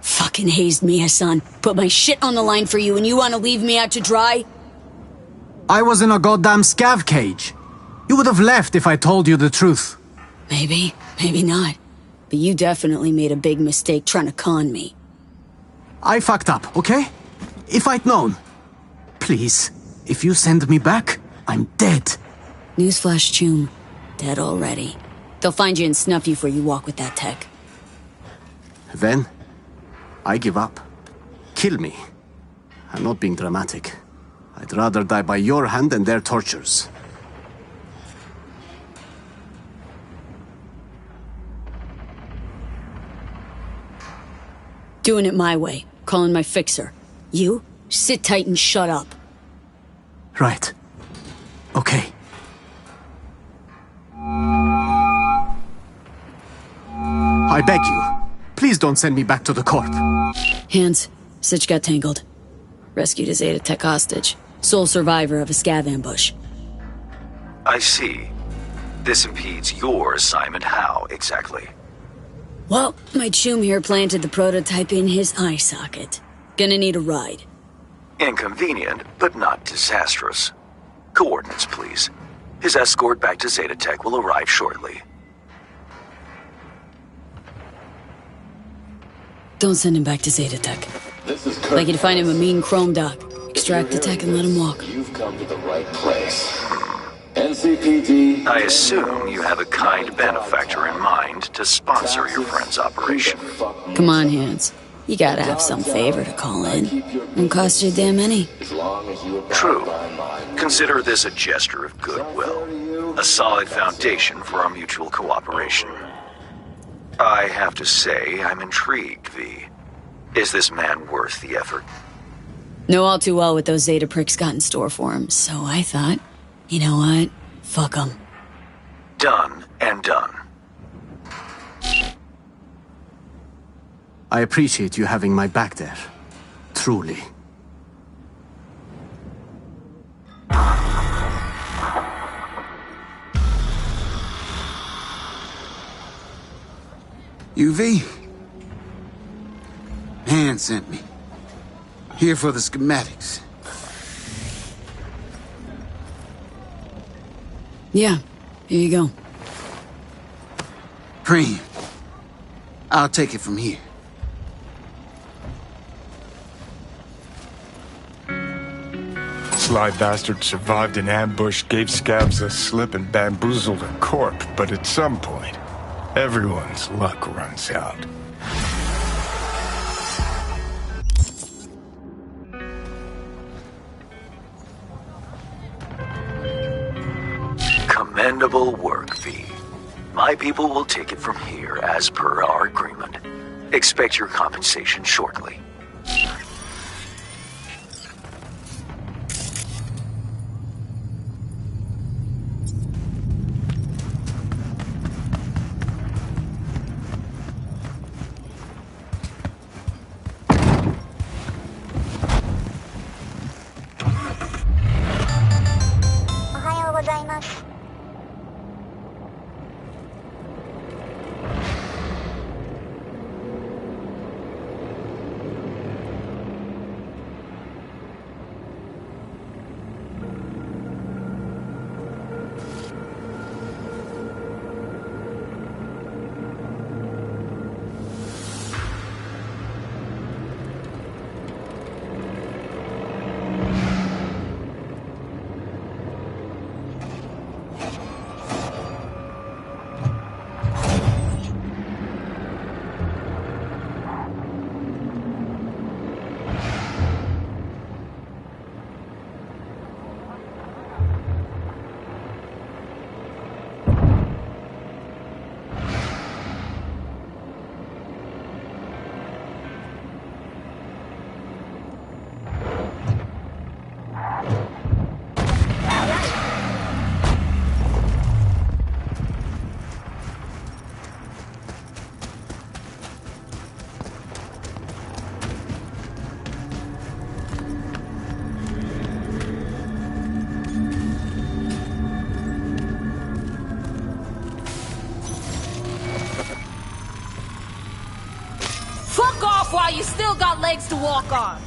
Fucking hazed me, Hassan. Put my shit on the line for you and you want to leave me out to dry? I was in a goddamn scav cage. You would have left if I told you the truth. Maybe, maybe not. But you definitely made a big mistake trying to con me. I fucked up, okay? If I'd known. Please, if you send me back, I'm dead. Newsflash, Choom. Dead already. They'll find you and snuff you before you walk with that tech. Then, I give up. Kill me. I'm not being dramatic. I'd rather die by your hand than their tortures. Doing it my way. Calling my fixer. You? Sit tight and shut up. Right. Okay. I beg you, please don't send me back to the Corp. Hands. Sitch got tangled. Rescued his Zeta Tech hostage. Sole survivor of a scav ambush. I see. This impedes your assignment. How, exactly? Well, my Choom here planted the prototype in his eye socket. Gonna need a ride. Inconvenient, but not disastrous. Coordinates, please. His escort back to Zeta Tech will arrive shortly. Don't send him back to Zeta Tech. Like you to find him a mean chrome dock. Extract the tech and let him walk. You've come to the right place. NCPD. I assume you have a kind benefactor in mind to sponsor your friend's operation. Come on, Hands. You gotta have some favor to call in. Won't cost you a damn any. True. Consider this a gesture of goodwill. A solid foundation for our mutual cooperation. I have to say, I'm intrigued, V. Is this man worth the effort? Know all too well what those Zeta pricks got in store for him, so I thought, you know what? Fuck them. Done and done. I appreciate you having my back there. Truly. UV? Han sent me. Here for the schematics. Yeah, here you go. Preem. I'll take it from here. Sly bastard survived an ambush, gave scabs a slip, and bamboozled a corp, but at some point, everyone's luck runs out. Commendable work, V. My people will take it from here as per our agreement. Expect your compensation shortly. Fuck off while you still got legs to walk on.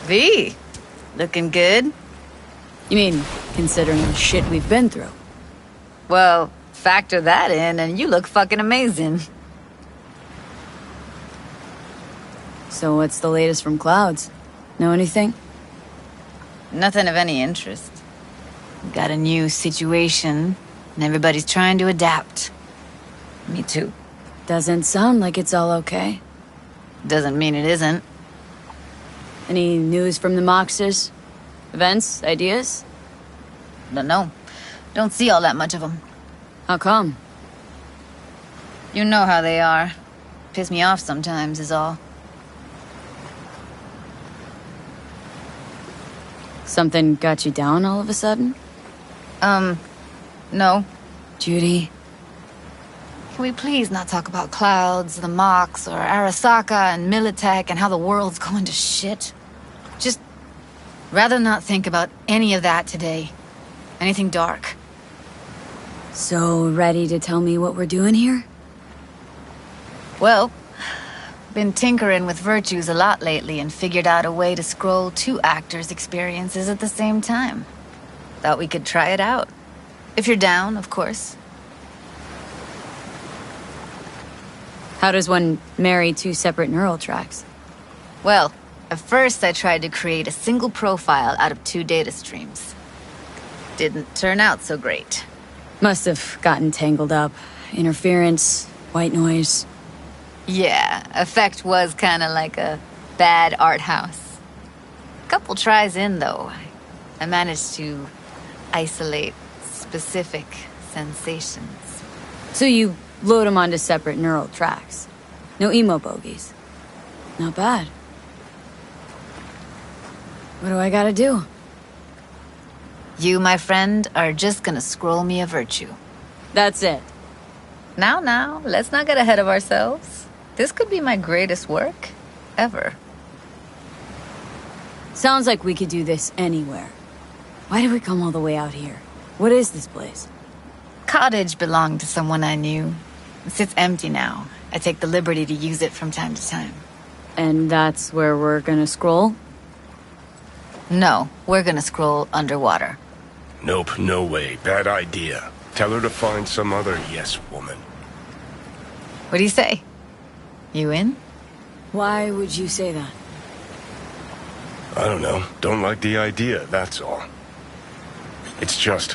V, looking good? You mean, considering the shit we've been through? Well, factor that in and you look fucking amazing. So what's the latest from Clouds? Know anything? Nothing of any interest. Got a new situation, and everybody's trying to adapt. Me too. Doesn't sound like it's all okay. Doesn't mean it isn't. Any news from the Moxers? Events? Ideas? Don't know. Don't see all that much of them. How come? You know how they are. Piss me off sometimes is all. Something got you down all of a sudden? No. Judy? Can we please not talk about Clouds, the Mox, or Arasaka and Militech and how the world's going to shit? Just rather not think about any of that today. Anything dark. So, ready to tell me what we're doing here? Well, been tinkering with virtues a lot lately and figured out a way to scroll two actors' experiences at the same time. Thought we could try it out. If you're down, of course. How does one marry two separate neural tracks? Well, at first I tried to create a single profile out of two data streams. Didn't turn out so great. Must have gotten tangled up. Interference, white noise. Yeah, effect was kinda like a bad art house. Couple tries in, though, I managed to isolate specific sensations. So you load them onto separate neural tracks. No emo bogies. Not bad. What do I gotta do? You, my friend, are just gonna scroll me a virtue. That's it. Now, let's not get ahead of ourselves. This could be my greatest work ever. Sounds like we could do this anywhere. Why did we come all the way out here? What is this place? Cottage belonged to someone I knew. It sits empty now. I take the liberty to use it from time to time. And that's where we're gonna scroll? No, we're gonna scroll underwater. Nope, no way. Bad idea. Tell her to find some other yes woman. What do you say? You in? Why would you say that? I don't know. Don't like the idea, that's all. It's just,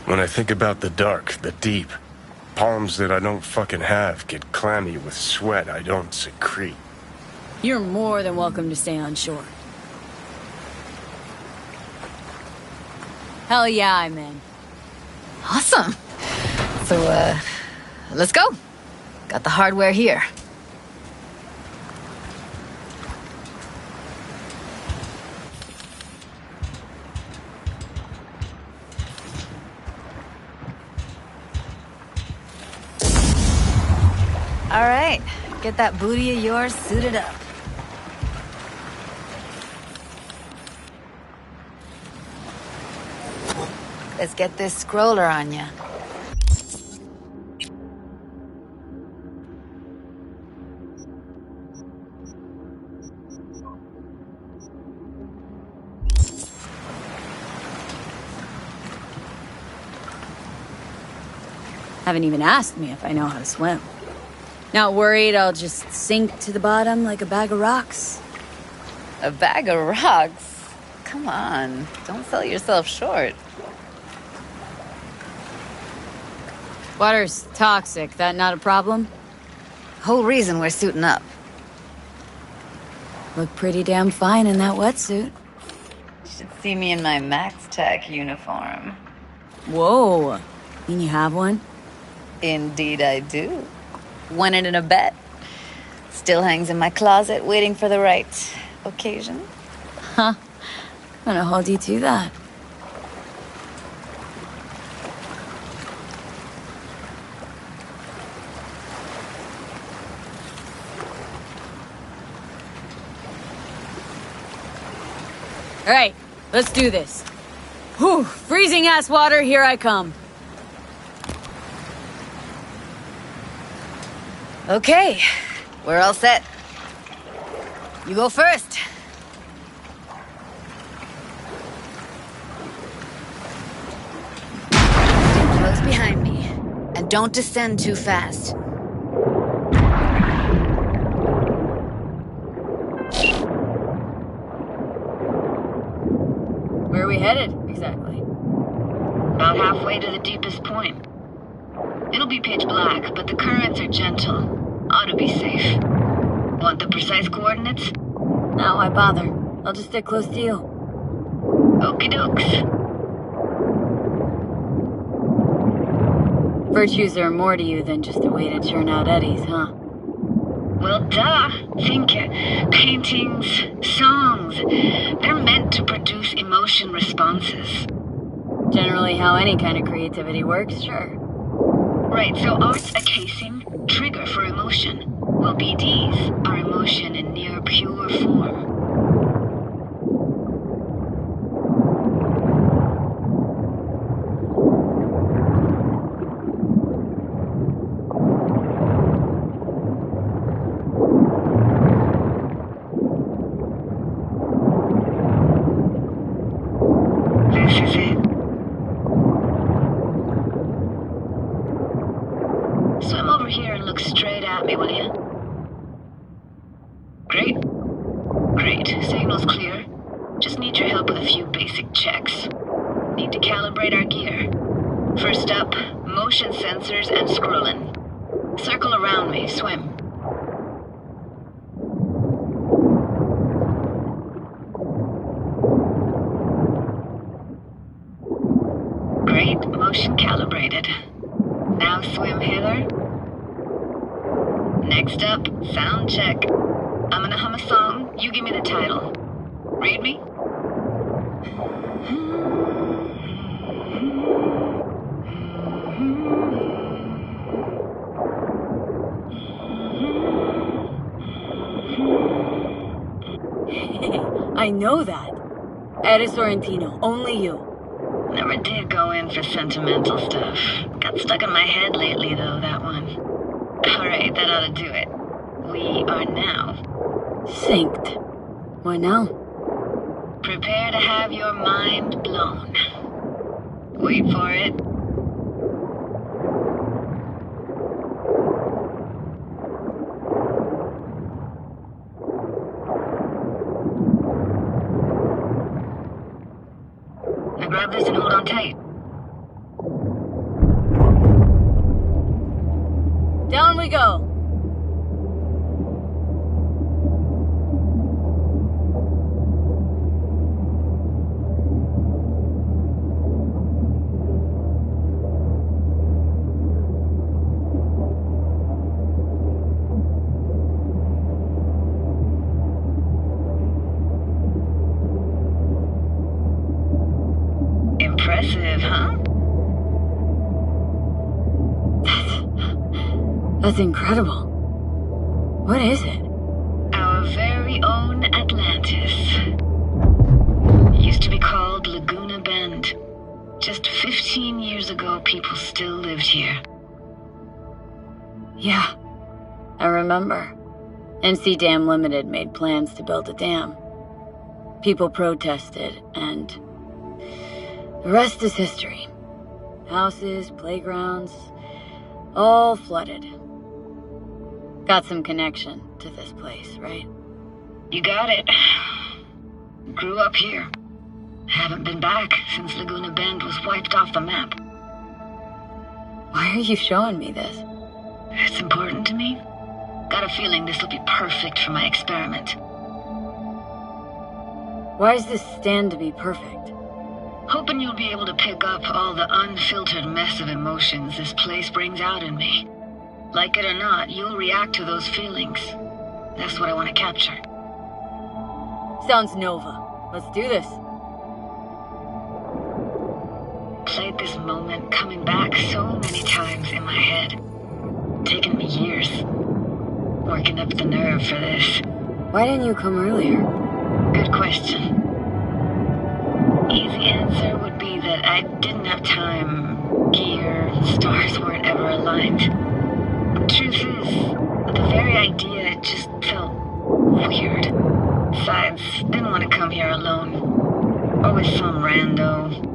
when I think about the dark, the deep, palms that I don't fucking have get clammy with sweat I don't secrete. You're more than welcome to stay on shore. Hell yeah, I'm in. Awesome. So, let's go. Got the hardware here. All right, get that booty of yours suited up. Let's get this scroller on ya. Haven't even asked me if I know how to swim. Not worried I'll just sink to the bottom like a bag of rocks? A bag of rocks? Come on, don't sell yourself short. Water's toxic, that not a problem? Whole reason we're suiting up. Look pretty damn fine in that wetsuit. You should see me in my Max Tech uniform. Whoa, mean you have one? Indeed I do. Won it in a bet. Still hangs in my closet, waiting for the right occasion. Huh. I'm gonna hold you to that. All right, let's do this. Whew, freezing ass water, here I come. Okay, we're all set. You go first. Close behind me, and don't descend too fast. Where are we headed, exactly? About halfway to the deepest point. It'll be pitch black, but the currents are gentle. Ought to be safe. Want the precise coordinates? No, why bother? I'll just stick close to you. Okie dokes. Virtues are more to you than just a way to churn out eddies, huh? Well, duh. Think paintings, songs. They're meant to produce emotion responses. Generally how any kind of creativity works, sure. Right, so art's a casing, trigger for emotion. Well, BDs are emotion in near pure form. Motion calibrated. Now swim hither. Next up, sound check. I'm gonna hum a song, you give me the title. Read me? I know that. Eddie Sorrentino, only you. Never did go in for sentimental stuff. Got stuck in my head lately, though, that one. Alright, that ought to do it. We are now synced. What now? Prepare to have your mind blown. Wait for it. Now grab this and hold on tight. Down we go. Impressive, huh? That's incredible. What is it? Our very own Atlantis. Used to be called Laguna Bend. Just 15 years ago, people still lived here. Yeah, I remember. NC Dam Limited made plans to build a dam. People protested, and the rest is history. Houses, playgrounds, all flooded. Got some connection to this place, right? You got it. Grew up here. Haven't been back since Laguna Bend was wiped off the map. Why are you showing me this? It's important to me. Got a feeling this will be perfect for my experiment. Why does this stand to be perfect? Hoping you'll be able to pick up all the unfiltered mess of emotions this place brings out in me. Like it or not, you'll react to those feelings. That's what I want to capture. Sounds Nova. Let's do this. Played this moment coming back so many times in my head. Taken me years. Working up the nerve for this. Why didn't you come earlier? Good question. Easy answer would be that I didn't have time. Gear, stars weren't ever aligned. Truth is, the very idea just felt weird. Besides, didn't want to come here alone. Or with some rando.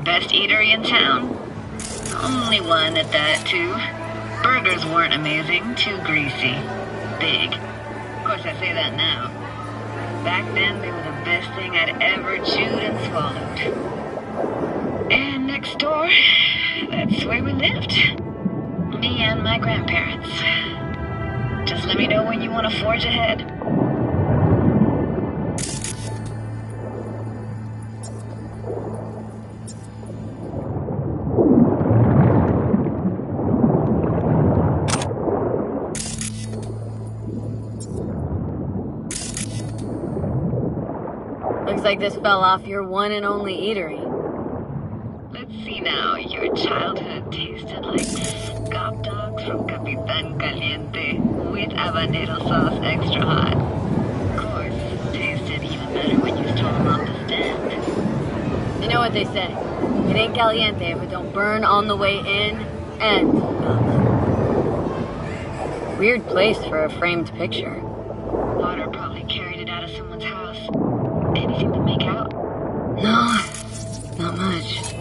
Best eatery in town. Only one at that, too. Burgers weren't amazing, too greasy. Big. Of course, I say that now. Back then, they were the best thing I'd ever chewed and swallowed. And next door, that's where we lived. Me and my grandparents. Just let me know when you want to forge ahead. Looks like this fell off your one and only eatery. Let's see now. Your childhood tasted like scop dogs from Capitan Caliente with habanero sauce extra hot. Of course, tasted even better when you stole them off the stand. You know what they say. It ain't caliente if it don't burn on the way in and out. Weird place for a framed picture. Water probably carried it out of someone's house. Anything to make out? No, not much.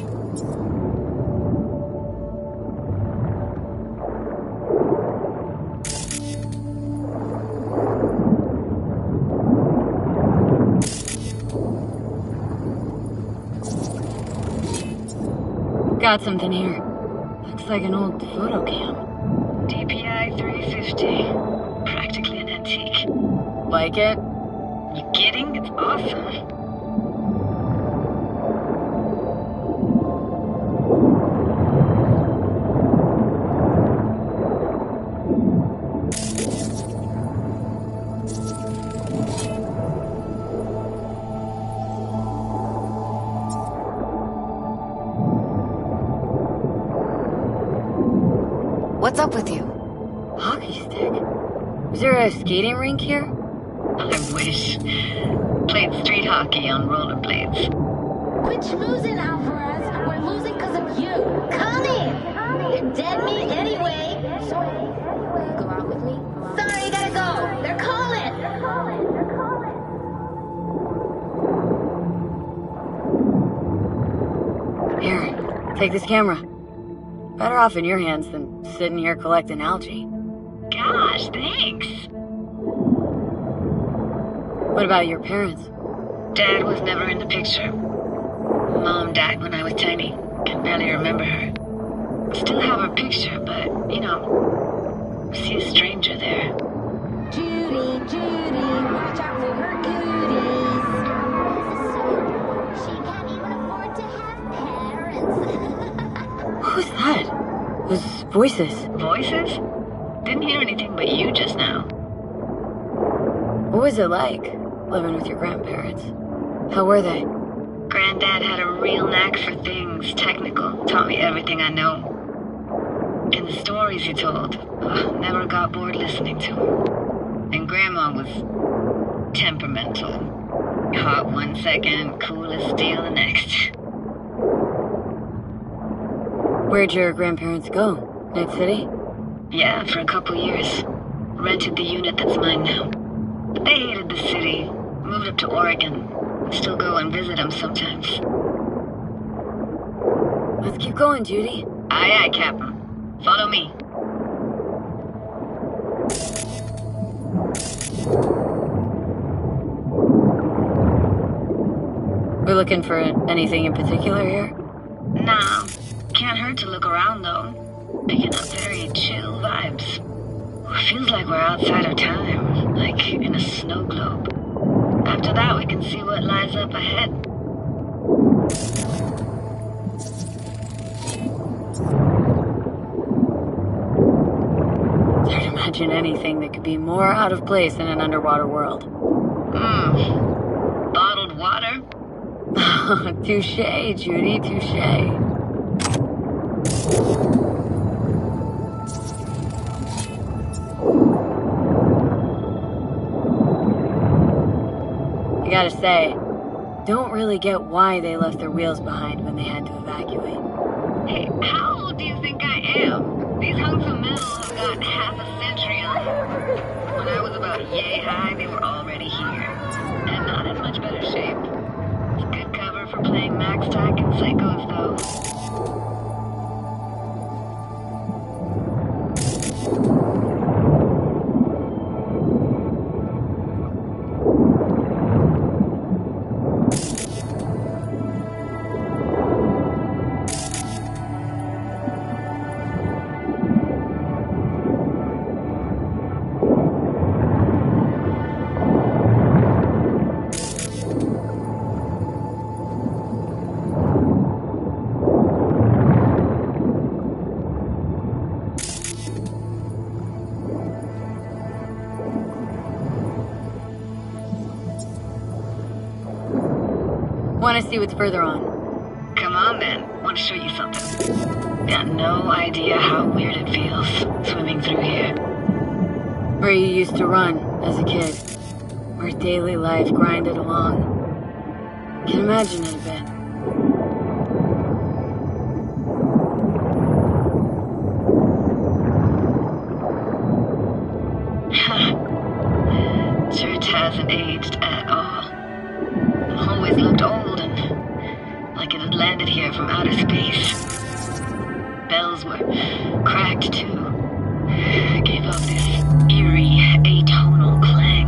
Got something here. Looks like an old photo cam. DPI 350. Practically an antique. Like it? You kidding? It's awesome. What's up with you? Hockey stick? Is there a skating rink here? I wish. Played street hockey on rollerblades. Quit schmoozing, Alvarez. We're losing because of you. Connie! You're dead meat anyway. Go out with me? Sorry, gotta go. They're calling. Here, take this camera. Better off in your hands than sitting here collecting algae. Gosh, thanks. What about your parents? Dad was never in the picture. Mom died when I was tiny. Can barely remember her. Still have her picture, but, you know, see a stranger there. Judy, watch out for her cooties. She can't even afford to have parents. Who's that? Those voices. Voices? Didn't hear anything but you just now. What was it like, living with your grandparents? How were they? Granddad had a real knack for things technical. Taught me everything I know. And the stories he told, never got bored listening to him. And Grandma was temperamental. Hot one second, cool as steel the next. Where'd your grandparents go? Night City? Yeah, for a couple years. Rented the unit that's mine now. But they hated the city. Moved up to Oregon. Still go and visit them sometimes. Let's keep going, Judy. Aye, aye, Captain. Follow me. We're looking for anything in particular here? Nah, can't hurt to look around though. Picking up very chill vibes. Feels like we're outside of time, like in a snow globe. After that, we can see what lies up ahead. Hard to imagine anything that could be more out of place in an underwater world. Bottled water? Touché, Judy, touché. I gotta say, don't really get why they left their wheels behind when they had to evacuate. Hey, how old do you think I am? These hunks of metal have got half a century on them. When I was about yay high, they were already here. And not in much better shape. It's good cover for playing Max Tack and Psychos, though. Want to see what's further on? Come on then, want to show you something. Got no idea how weird it feels, swimming through here. Where you used to run as a kid. Where daily life grinded along. Can imagine it a bit. Church hasn't aged at all. Always looked old and like it had landed here from outer space. Bells were cracked too. Gave off this eerie, atonal clang.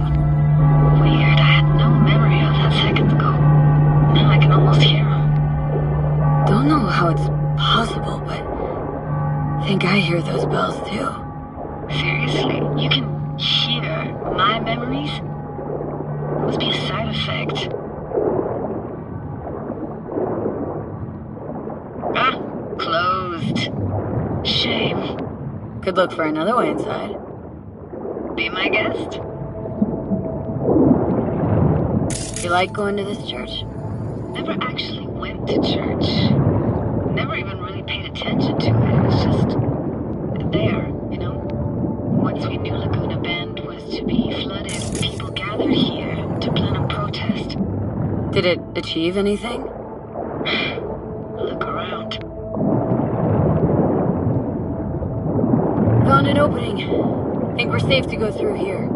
Weird, I had no memory of that seconds ago. Now I can almost hear them. Don't know how it's possible, but I think I hear those bells too. Seriously? You can hear my memories? Must be a side effect. Closed. Shame. Could look for another way inside. Be my guest. You like going to this church? Never actually went to church. Never even really paid attention to it. It was just there, you know? Once we knew Laguna Bend was to be flooded, people gathered here to plan a protest. Did it achieve anything? Look around. Found an opening. Think we're safe to go through here.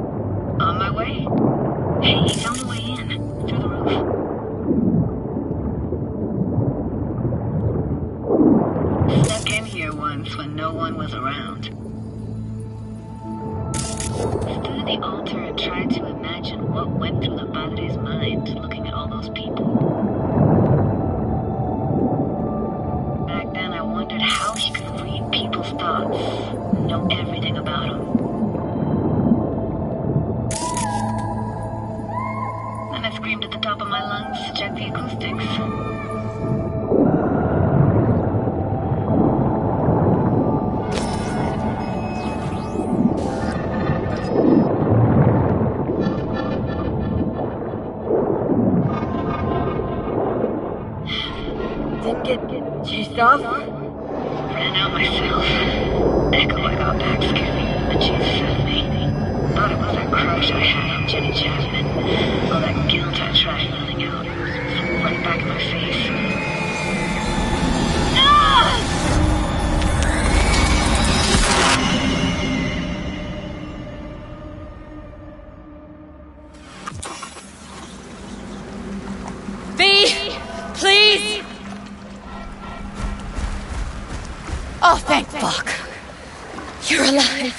On my way. Hey, found a way in. Through the roof. Snuck in here once when no one was around. Stood at the altar and tried to imagine what went through the padre's mind looking at all those people. Back then I wondered how he could read people's thoughts, know everything about them. Then I screamed at the top of my lungs to check the acoustics. Didn't get chased off? Ran out myself. Echo I got back scared me the Jesus out of me. Thought it was that crush I had on Jenny Chapman. All that guilt I tried yelling out. Right back in my face. V! Please! Oh, thank fuck. You're alive.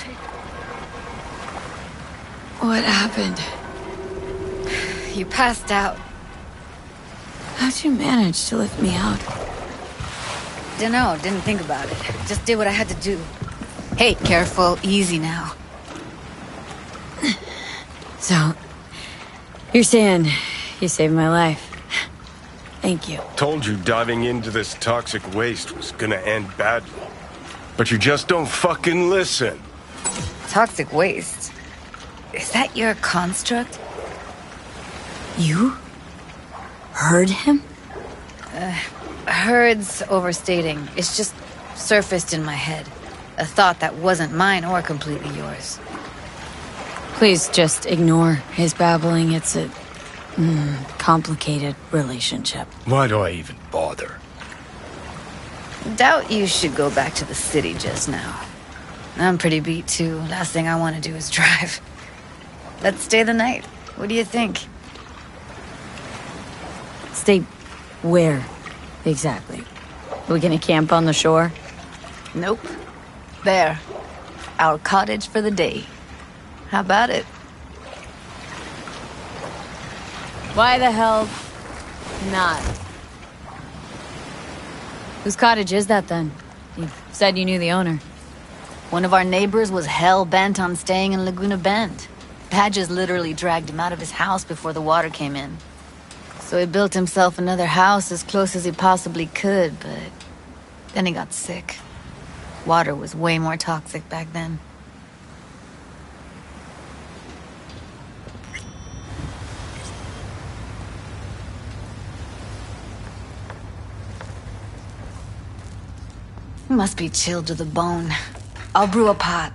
What happened? You passed out. How'd you manage to lift me out? Dunno, didn't think about it. Just did what I had to do. Hey, careful, easy now. So, you're saying you saved my life. Thank you. Told you diving into this toxic waste was gonna end badly. But you just don't fucking listen. Toxic waste? Is that your construct? You? Heard him? Heard's overstating. It's just surfaced in my head. A thought that wasn't mine or completely yours. Please just ignore his babbling. It's a complicated relationship. Why do I even bother? Doubt you should go back to the city just now. I'm pretty beat too. Last thing I want to do is drive. Let's stay the night. What do you think? Stay where, exactly? Are we gonna camp on the shore? Nope. There. Our cottage for the day. How about it? Why the hell not? Whose cottage is that then? You said you knew the owner. One of our neighbors was hell-bent on staying in Laguna Bend. Badges literally dragged him out of his house before the water came in. So he built himself another house as close as he possibly could, but then he got sick. Water was way more toxic back then. Must be chilled to the bone. I'll brew a pot.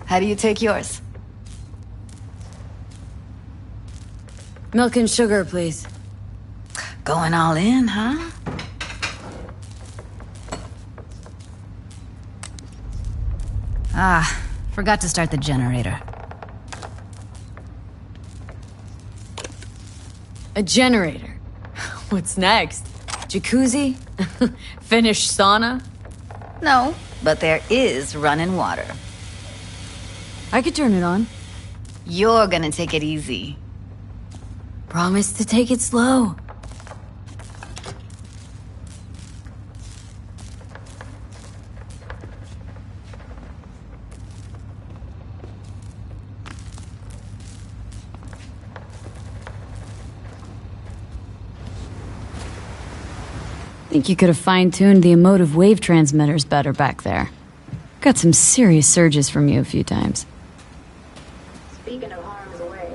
How do you take yours? Milk and sugar, please. Going all in, huh? Ah, forgot to start the generator. A generator? What's next? Jacuzzi? Finnish sauna? No, but there is running water. I could turn it on. You're gonna take it easy. Promise to take it slow. Think you could have fine-tuned the emotive wave transmitters better back there. Got some serious surges from you a few times. Speaking of harm's way,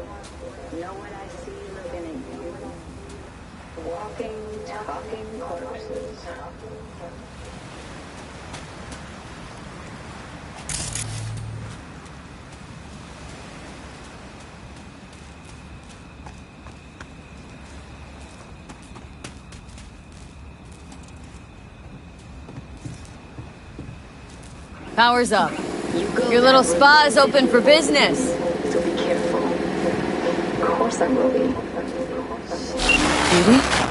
know what I see looking at you? Walking, talking corpses. Power's up. Your little spa is open for business. So be careful. Of course I will be. Judy?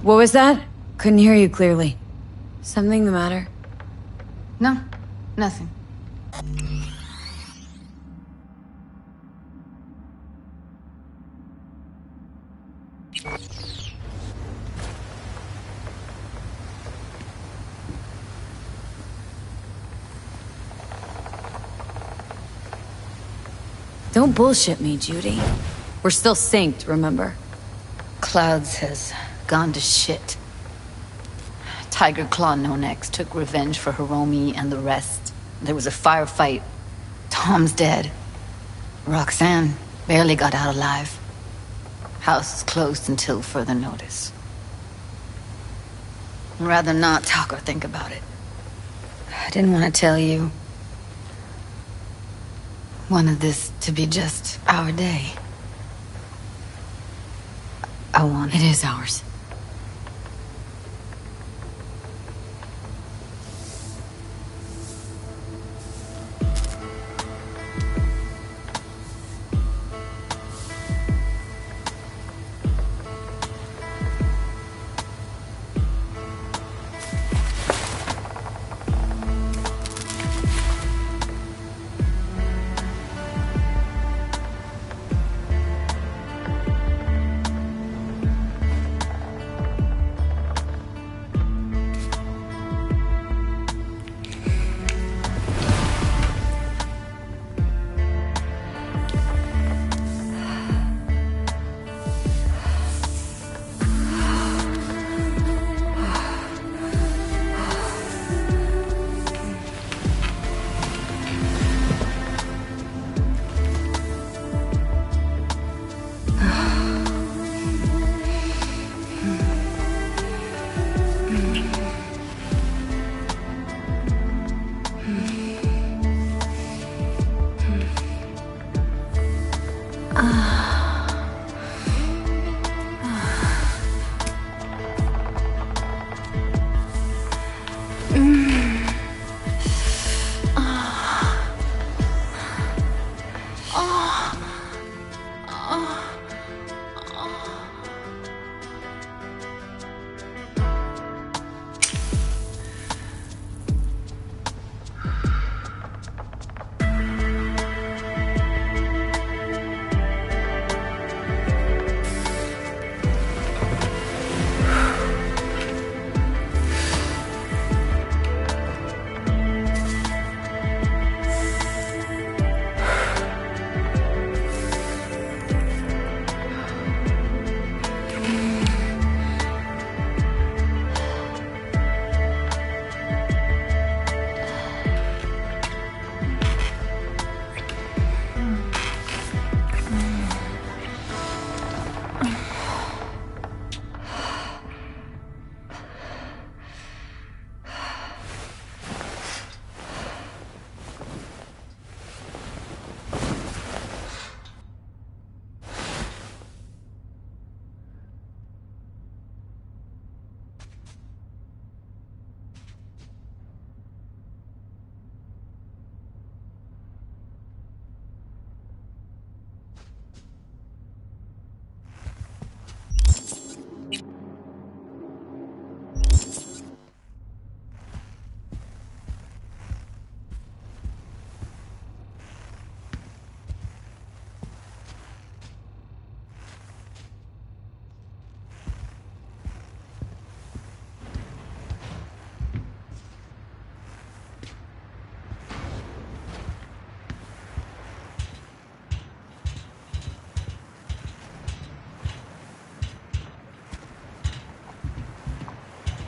What was that? Couldn't hear you clearly. Something the matter? No, nothing. Don't bullshit me, Judy. We're still synced, remember? Clouds has gone to shit. Tiger Claw No Necks took revenge for Hiromi and the rest. There was a firefight. Tom's dead. Roxanne barely got out alive. House is closed until further notice. I'd rather not talk or think about it. I didn't want to tell you. Wanted this to be just our day. I want it. It is ours.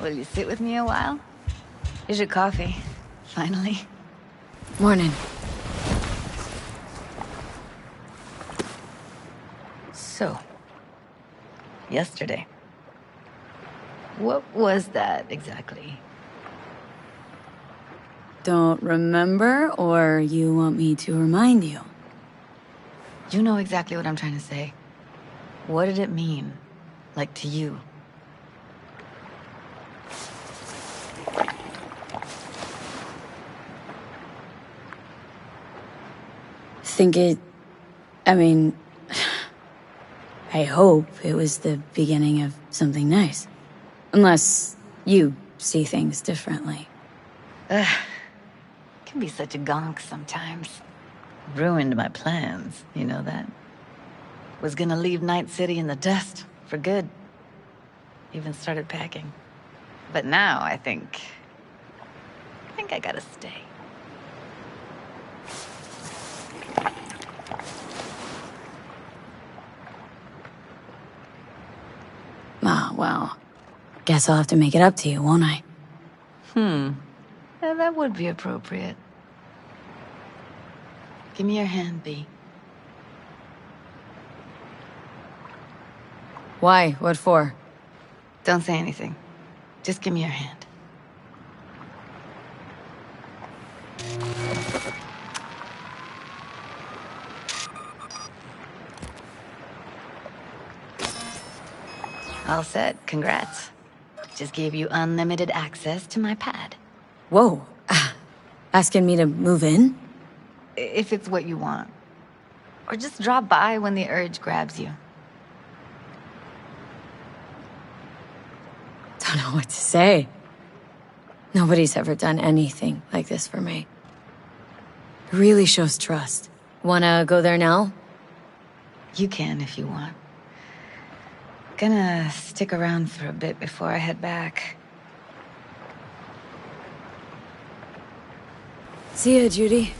Will you sit with me a while? Here's your coffee. Finally. Morning. So, yesterday. What was that exactly? Don't remember, or you want me to remind you? You know exactly what I'm trying to say. What did it mean? Like, to you? I hope it was the beginning of something nice. Unless you see things differently. Can be such a gonk sometimes. Ruined my plans, you know that? Was gonna leave Night City in the dust, for good. Even started packing. But now I think I gotta stay. Ah, well, guess I'll have to make it up to you, won't I? Yeah, that would be appropriate. Give me your hand, B. Why? What for? Don't say anything. Just give me your hand. All set. Congrats. Just gave you unlimited access to my pad. Whoa. Asking me to move in? If it's what you want. Or just drop by when the urge grabs you. Don't know what to say. Nobody's ever done anything like this for me. It really shows trust. Wanna go there now? You can if you want. Gonna stick around for a bit before I head back. See ya, Judy.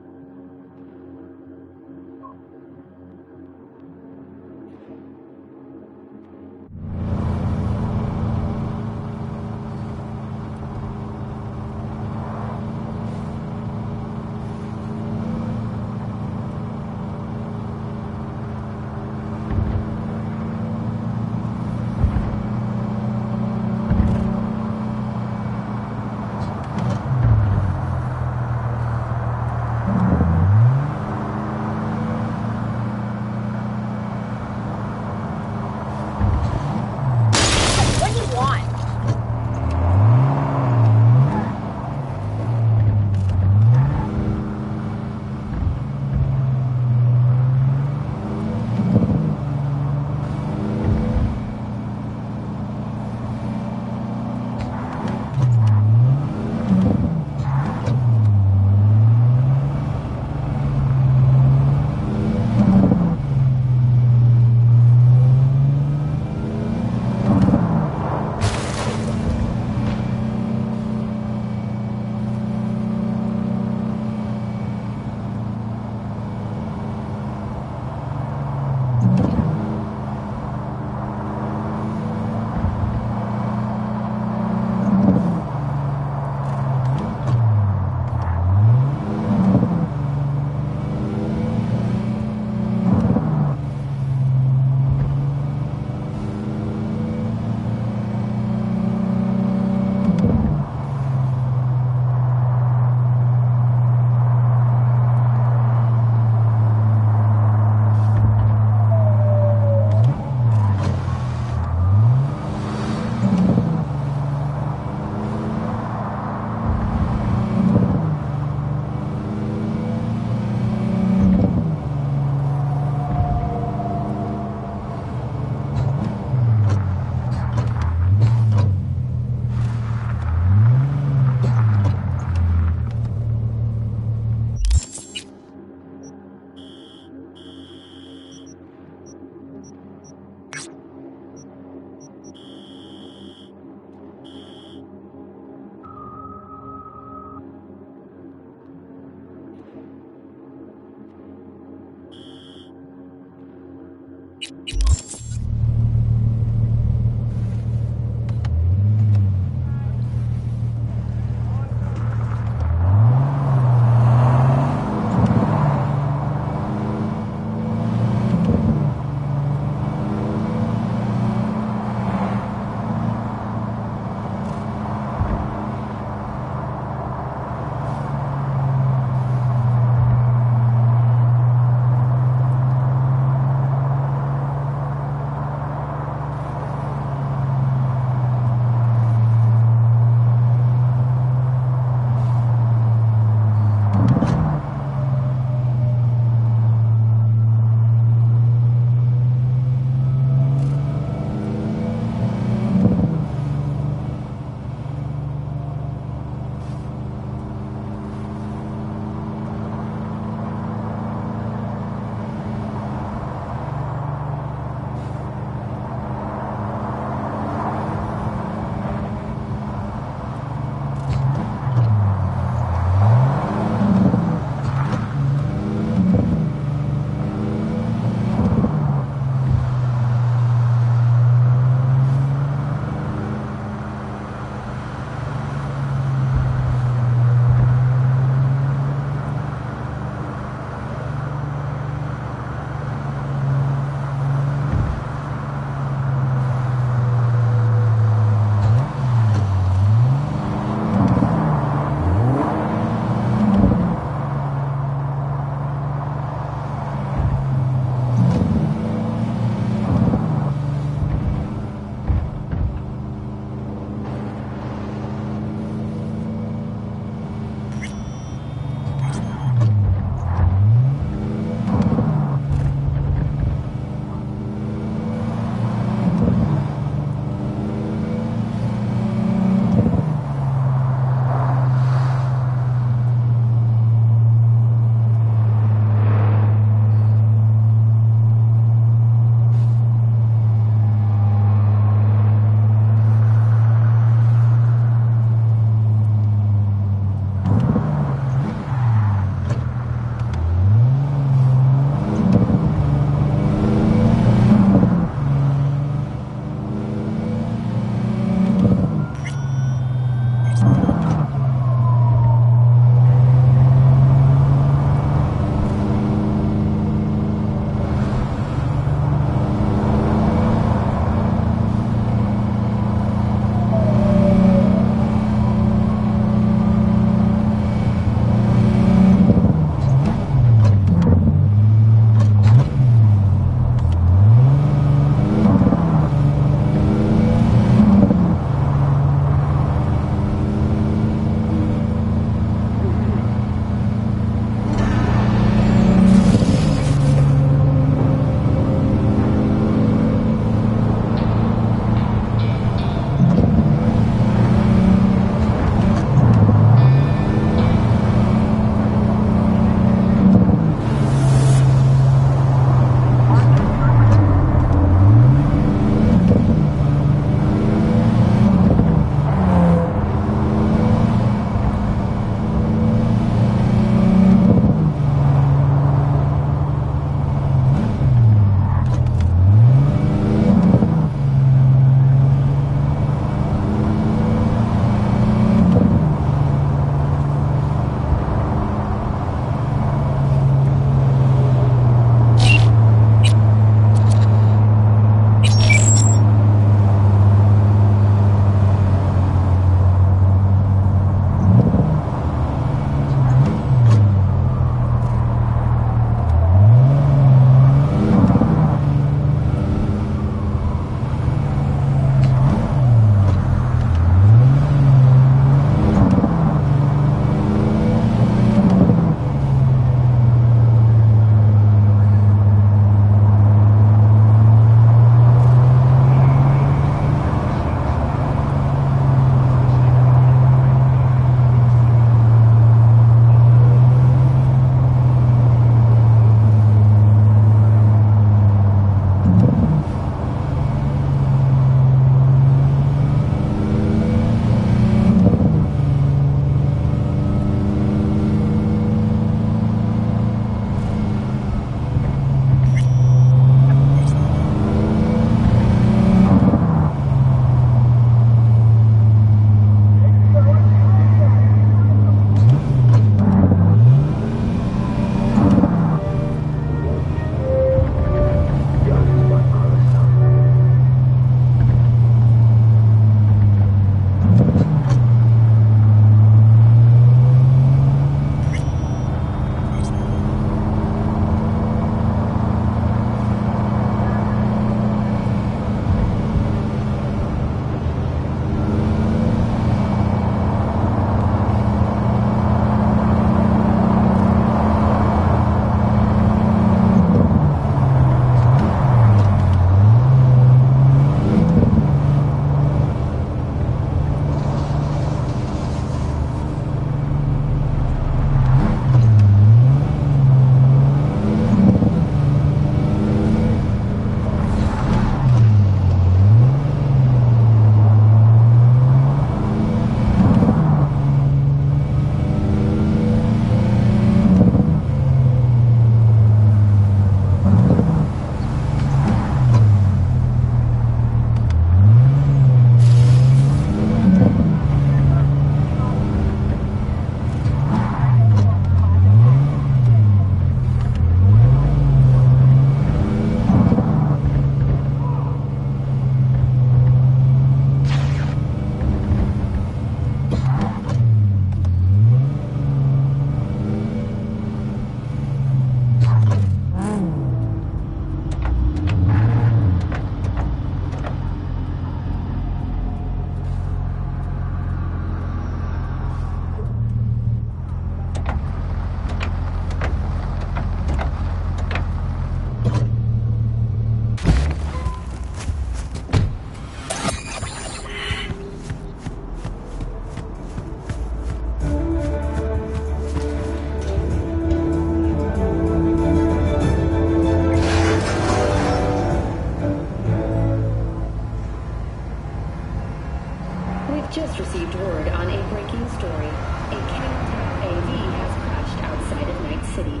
just received word on a breaking story. A Kangtao AV has crashed outside of Night City.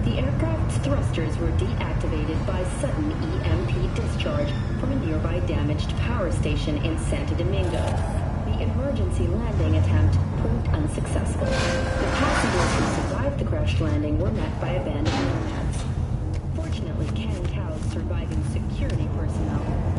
The aircraft's thrusters were deactivated by sudden EMP discharge from a nearby damaged power station in Santo Domingo. The emergency landing attempt proved unsuccessful. The passengers who survived the crash landing were met by abandoned nomads. Fortunately, Kangtao's surviving security personnel